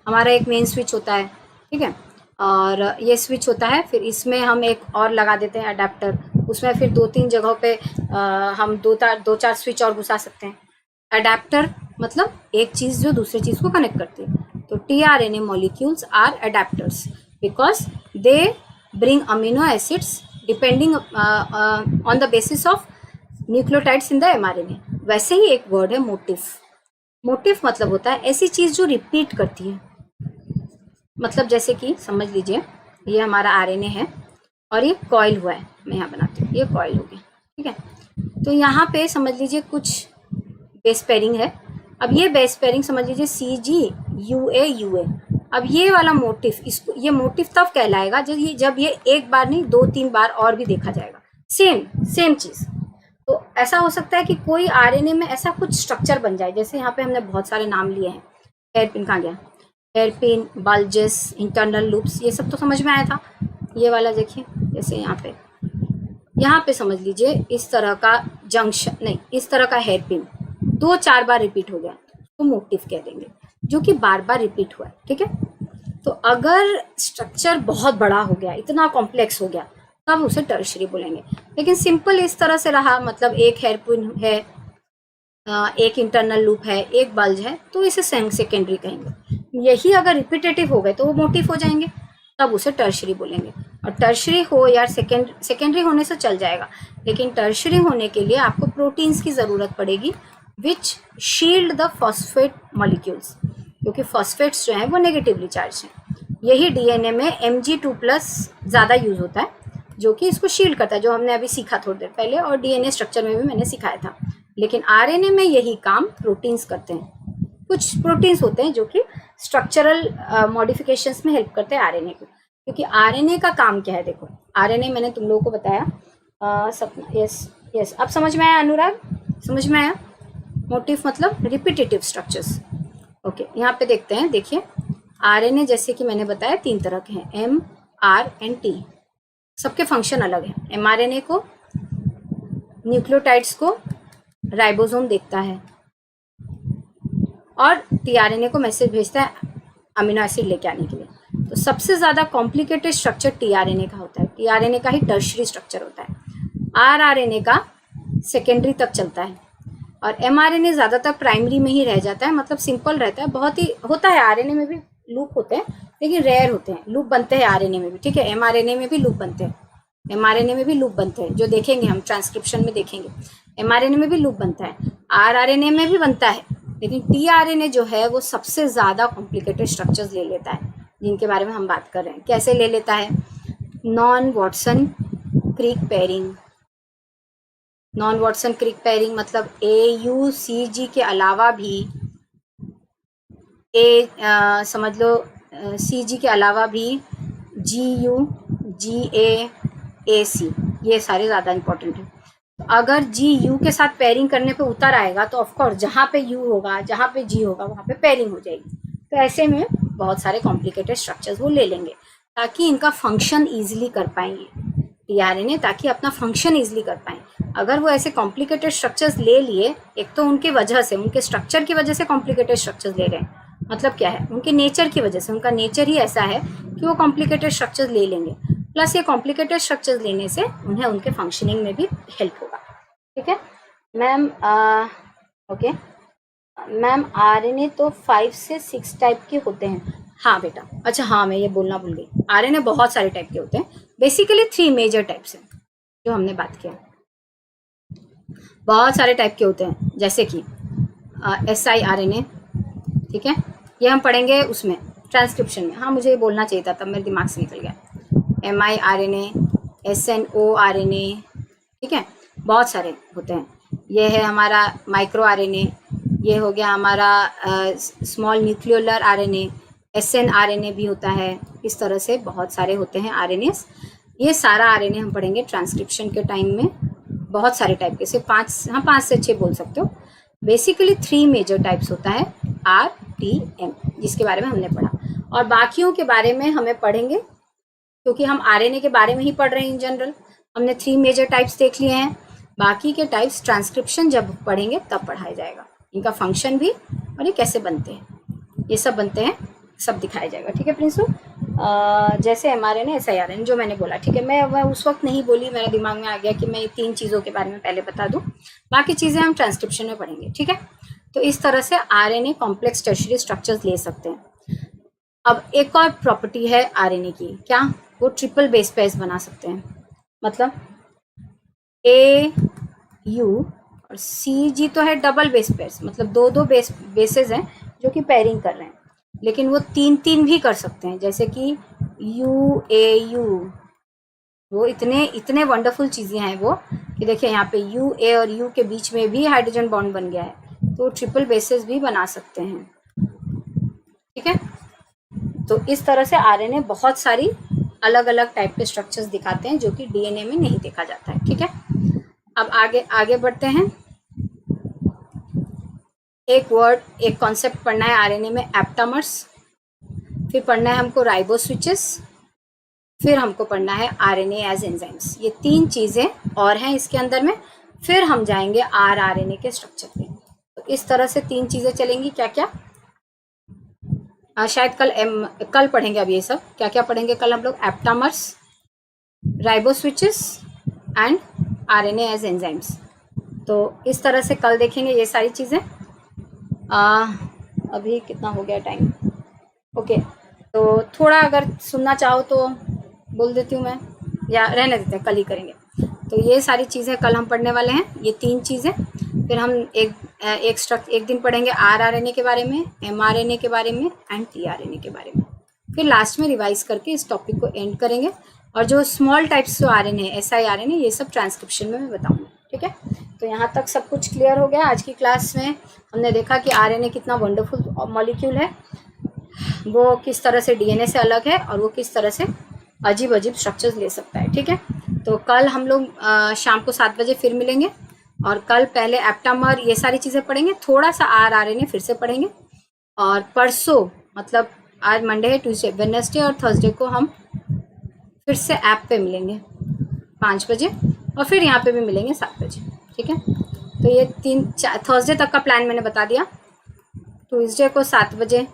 हमारा एक मेन स्विच होता है, ठीक है, और ये स्विच होता है, फिर इसमें हम एक और लगा देते हैं अडेप्टर, उसमें फिर 2-3 जगहों पे हम 2-4 स्विच और घुसा सकते हैं। अडेप्टर मतलब एक चीज जो दूसरी चीज को कनेक्ट करती है। तो tRNA molecules are adapters because they bring amino acids depending on the basis of nucleotides in the mRNA. वैसे ही एक वर्ड है मोटिफ. मोटिफ मतलब होता है ऐसी चीज जो रिपीट करती है. मतलब जैसे कि समझ लीजिए ये हमारा आरएनए है और ये कॉइल हुआ है. मैं यहाँ बनाती हूँ, ये कॉइल हो गया. ठीक है, तो यहाँ पे समझ लीजिए कुछ बेस पेयरिंग है. अब ये बेस पेयरिंग समझ लीजिए CG UA. अब ये वाला मोटिफ, इसको ये मोटिफ तब कहलाएगा जब ये एक बार नहीं 2-3 बार और भी देखा जाएगा. सेम चीज. तो ऐसा हो सकता है कि कोई आरएनए में ऐसा कुछ स्ट्रक्चर बन जाए. जैसे यहाँ पे हमने बहुत सारे नाम लिए हैं. हेयरपिन कहाँ गया? हेयरपिन, बल्जेस, इंटरनल लूप्स, ये सब तो समझ में आया था. ये वाला देखिए, जैसे यहाँ पे समझ लीजिए इस तरह का जंक्शन, नहीं इस तरह का हेयरपिन 2-4 बार रिपीट हो गया तो मोटिफ कह देंगे, जो कि बार बार रिपीट हुआ है. ठीक है, तो अगर स्ट्रक्चर बहुत बड़ा हो गया, इतना कॉम्प्लेक्स हो गया, तब उसे टर्शरी बोलेंगे. लेकिन सिंपल इस तरह से रहा, मतलब एक हेयरपिन है, एक इंटरनल लूप है, एक बल्ज है, तो इसे सेकेंडरी कहेंगे. यही अगर रिपीटेटिव हो गए तो वो मोटिफ हो जाएंगे, तब उसे टर्शरी बोलेंगे. और टर्शरी हो या सेकेंडरी होने से चल जाएगा, लेकिन टर्शरी होने के लिए आपको प्रोटीन्स की ज़रूरत पड़ेगी विच शील्ड द फॉस्फेट मॉलिक्यूल्स, क्योंकि फॉस्फेट्स जो हैं वो नेगेटिवली चार्ज हैं. यही डीएनए में Mg2+ ज़्यादा यूज़ होता है, जो कि इसको शील्ड करता है, जो हमने अभी सीखा थोड़ी देर पहले, और डीएनए स्ट्रक्चर में भी मैंने सिखाया था. लेकिन आरएनए में यही काम प्रोटीन्स करते हैं. कुछ प्रोटीन्स होते हैं जो कि स्ट्रक्चरल मॉडिफिकेशंस में हेल्प करते हैं आरएनए को. क्योंकि आरएनए का काम क्या है, देखो आरएनए मैंने तुम लोगों को बताया. सपना, यस अब समझ में आया? अनुराग समझ में आया? मोटिफ मतलब रिपीटेटिव स्ट्रक्चर्स. ओके, यहाँ पे देखते हैं. देखिए आरएनए जैसे कि मैंने बताया 3 तरह के हैं, M, R and T. सबके फंक्शन अलग है. mRNA को, न्यूक्लियोटाइड्स को राइबोसोम देखता है, और tRNA को मैसेज भेजता है अमीनो एसिड लेके आने के लिए. तो सबसे ज़्यादा कॉम्प्लिकेटेड स्ट्रक्चर tRNA का होता है. tRNA का ही टर्शरी स्ट्रक्चर होता है. rRNA का सेकेंडरी तक चलता है, और mRNA ज़्यादातर प्राइमरी में ही रह जाता है. मतलब सिंपल रहता है, बहुत ही होता है. आरएनए में भी लूप होते हैं, लेकिन रेयर होते हैं. लूप बनते हैं आरएनए में भी. ठीक है, mRNA में भी लूप बनते हैं. mRNA में भी लूप बनते हैं, जो देखेंगे हम ट्रांसक्रिप्शन में देखेंगे. mRNA में भी लूप बनता है, rRNA में भी बनता है. लेकिन tRNA जो है वो सबसे ज़्यादा कॉम्प्लिकेटेड स्ट्रक्चर्स ले लेता है, जिनके बारे में हम बात कर रहे हैं. कैसे ले लेता है? नॉन वॉटसन क्रिक पेयरिंग. नॉन वॉटसन क्रिक पेयरिंग मतलब AUCG के अलावा भी समझ लो CG के अलावा भी GU, GA, AC, ये सारे ज़्यादा इंपॉर्टेंट हैं. तो अगर GU के साथ पेयरिंग करने पे उतर आएगा तो ऑफकोर्स जहाँ पे U होगा, जहाँ पे G होगा, वहाँ पे पेयरिंग हो जाएगी. तो ऐसे में बहुत सारे कॉम्प्लिकेटेड स्ट्रक्चर्स वो ले लेंगे, ताकि इनका फंक्शन ईजिली कर पाएंगे tRNA, ताकि अपना फंक्शन ईजिली कर पाएँ. अगर वो ऐसे कॉम्प्लिकेटेड स्ट्रक्चर्स ले लिए, एक तो उनके वजह से, उनके स्ट्रक्चर की वजह से कॉम्प्लिकेटेड स्ट्रक्चर्स ले रहे हैं, मतलब क्या है, उनके नेचर की वजह से. उनका नेचर ही ऐसा है कि वो कॉम्प्लिकेटेड स्ट्रक्चर्स ले लेंगे. प्लस ये कॉम्प्लिकेटेड स्ट्रक्चर्स लेने से उन्हें उनके फंक्शनिंग में भी हेल्प होगा. ठीक है मैम. ओके मैम, आरएनए तो 5 से 6 टाइप के होते हैं. हाँ बेटा, अच्छा हाँ मैं ये बोलना भूल गई. आरएनए बहुत सारे टाइप के होते हैं. बेसिकली 3 मेजर टाइप्स हैं जो हमने बात किया. बहुत सारे टाइप के होते हैं, जैसे कि siRNA. ठीक है, ये हम पढ़ेंगे उसमें ट्रांसक्रिप्शन में. हाँ मुझे ये बोलना चाहिए था, तब मेरे दिमाग से निकल गया. miRNA, snORNA. ठीक है, बहुत सारे होते हैं. ये है हमारा माइक्रो आरएनए, ये हो गया हमारा स्मॉल न्यूक्लियोलर आरएनए, snRNA भी होता है. इस तरह से बहुत सारे होते हैं आरएनएस. ये सारा आरएनए हम पढ़ेंगे ट्रांसक्रिप्शन के टाइम में. बहुत सारे टाइप के, से 5 से 6 बोल सकते हो. बेसिकली 3 मेजर टाइप्स होता है RTM, जिसके बारे में हमने पढ़ा. और बाकियों के बारे में हमें पढ़ेंगे, क्योंकि हम आरएनए के बारे में ही पढ़ रहे हैं इन जनरल. हमने 3 मेजर टाइप्स देख लिए हैं. बाकी के टाइप्स ट्रांसक्रिप्शन जब पढ़ेंगे तब पढ़ाया जाएगा. इनका फंक्शन भी और ये कैसे बनते हैं, ये सब बनते हैं, सब दिखाया जाएगा. ठीक है प्रिंसू. जैसे mRNA siRNA जो मैंने बोला. ठीक है, मैं उस वक्त नहीं बोली, मेरे दिमाग में आ गया कि मैं ये 3 चीज़ों के बारे में पहले बता दूं. बाकी चीज़ें हम ट्रांसक्रिप्शन में पढ़ेंगे. ठीक है, तो इस तरह से आरएनए कॉम्प्लेक्स टर्शरी स्ट्रक्चर्स ले सकते हैं. अब एक और प्रॉपर्टी है आरएनए की. क्या वो ट्रिपल बेस पेयर्स बना सकते हैं। मतलब ए यू और सी जी तो है डबल बेस पेयर्स, मतलब दो दो बेसेस हैं जो कि पेयरिंग कर रहे हैं, लेकिन वो तीन तीन भी कर सकते हैं, जैसे कि यू ए यू। वो इतने इतने वंडरफुल चीज़ें हैं वो कि देखिए यहाँ पे यू ए और यू के बीच में भी हाइड्रोजन बॉन्ड बन गया है, तो ट्रिपल बेसेस भी बना सकते हैं। ठीक है, तो इस तरह से आरएनए बहुत सारी अलग अलग टाइप के स्ट्रक्चर्स दिखाते हैं जो कि डीएनए में नहीं देखा जाता है। ठीक है, अब आगे बढ़ते हैं। एक कॉन्सेप्ट पढ़ना है आरएनए में, एप्टामर्स, फिर पढ़ना है हमको राइबो स्विचेस, फिर हमको पढ़ना है आरएनए एज एंजाइम्स। ये तीन चीज़ें और हैं इसके अंदर में, फिर हम जाएंगे आरएनए के स्ट्रक्चर पे। तो इस तरह से तीन चीज़ें चलेंगी। क्या क्या शायद कल पढ़ेंगे। अब ये सब क्या क्या पढ़ेंगे कल हम लोग? Aptamers, riboswitches and RNA as enzymes. तो इस तरह से कल देखेंगे ये सारी चीज़ें। अभी कितना हो गया टाइम? ओके, तो थोड़ा अगर सुनना चाहो तो बोल देती हूँ मैं, या रहने देते हैं, कल ही करेंगे। तो ये सारी चीज़ें कल हम पढ़ने वाले हैं, ये तीन चीज़ें। फिर हम एक दिन पढ़ेंगे आरआरएनए के बारे में, एमआरएनए के बारे में एंड टीआरएनए के बारे में। फिर लास्ट में रिवाइज करके इस टॉपिक को एंड करेंगे। और जो स्मॉल टाइप्स जो आरएनए, एसआईआरएनए, ये सब ट्रांसक्रिप्शन में मैं बताऊँगी। ठीक है, तो यहाँ तक सब कुछ क्लियर हो गया। आज की क्लास में हमने देखा कि आरएनए कितना वंडरफुल मॉलिक्यूल है, वो किस तरह से डीएनए से अलग है और वो किस तरह से अजीब अजीब स्ट्रक्चर्स ले सकता है। ठीक है, तो कल हम लोग शाम को 7 बजे फिर मिलेंगे, और कल पहले एप्टामर ये सारी चीज़ें पढ़ेंगे, थोड़ा सा आरआरएनए फिर से पढ़ेंगे, और परसों मतलब आज मंडे है, ट्यूसडे, वेडनेसडे और थर्सडे को हम फिर से ऐप पे मिलेंगे 5 बजे, और फिर यहाँ पे भी मिलेंगे 7 बजे। ठीक है, तो ये थर्सडे तक का प्लान मैंने बता दिया। ट्यूसडे को 7 बजे,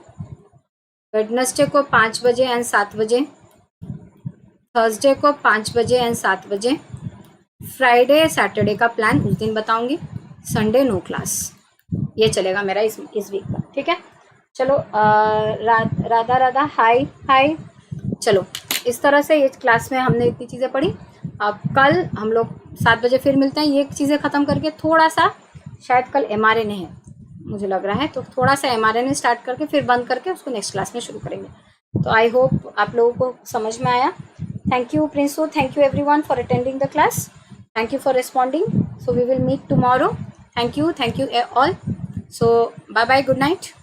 वेडनेसडे को 5 बजे एंड 7 बजे, थर्सडे को 5 बजे एंड 7 बजे, फ्राइडे सैटरडे का प्लान उस दिन बताऊंगी, संडे नो क्लास। ये चलेगा मेरा इस वीक का। ठीक है, चलो राधा राधा हाय हाय। चलो इस तरह से ये क्लास में हमने इतनी चीज़ें पढ़ी। अब कल हम लोग 7 बजे फिर मिलते हैं, ये चीज़ें ख़त्म करके थोड़ा सा, शायद कल एमआरएनए है मुझे लग रहा है, तो थोड़ा सा एमआरएनए स्टार्ट करके फिर बंद करके उसको नेक्स्ट क्लास में शुरू करेंगे। तो आई होप आप लोगों को समझ में आया। Thank you, Prinsu. Thank you, everyone, for attending the class. Thank you for responding. So we will meet tomorrow. Thank you all. So bye bye. Good night.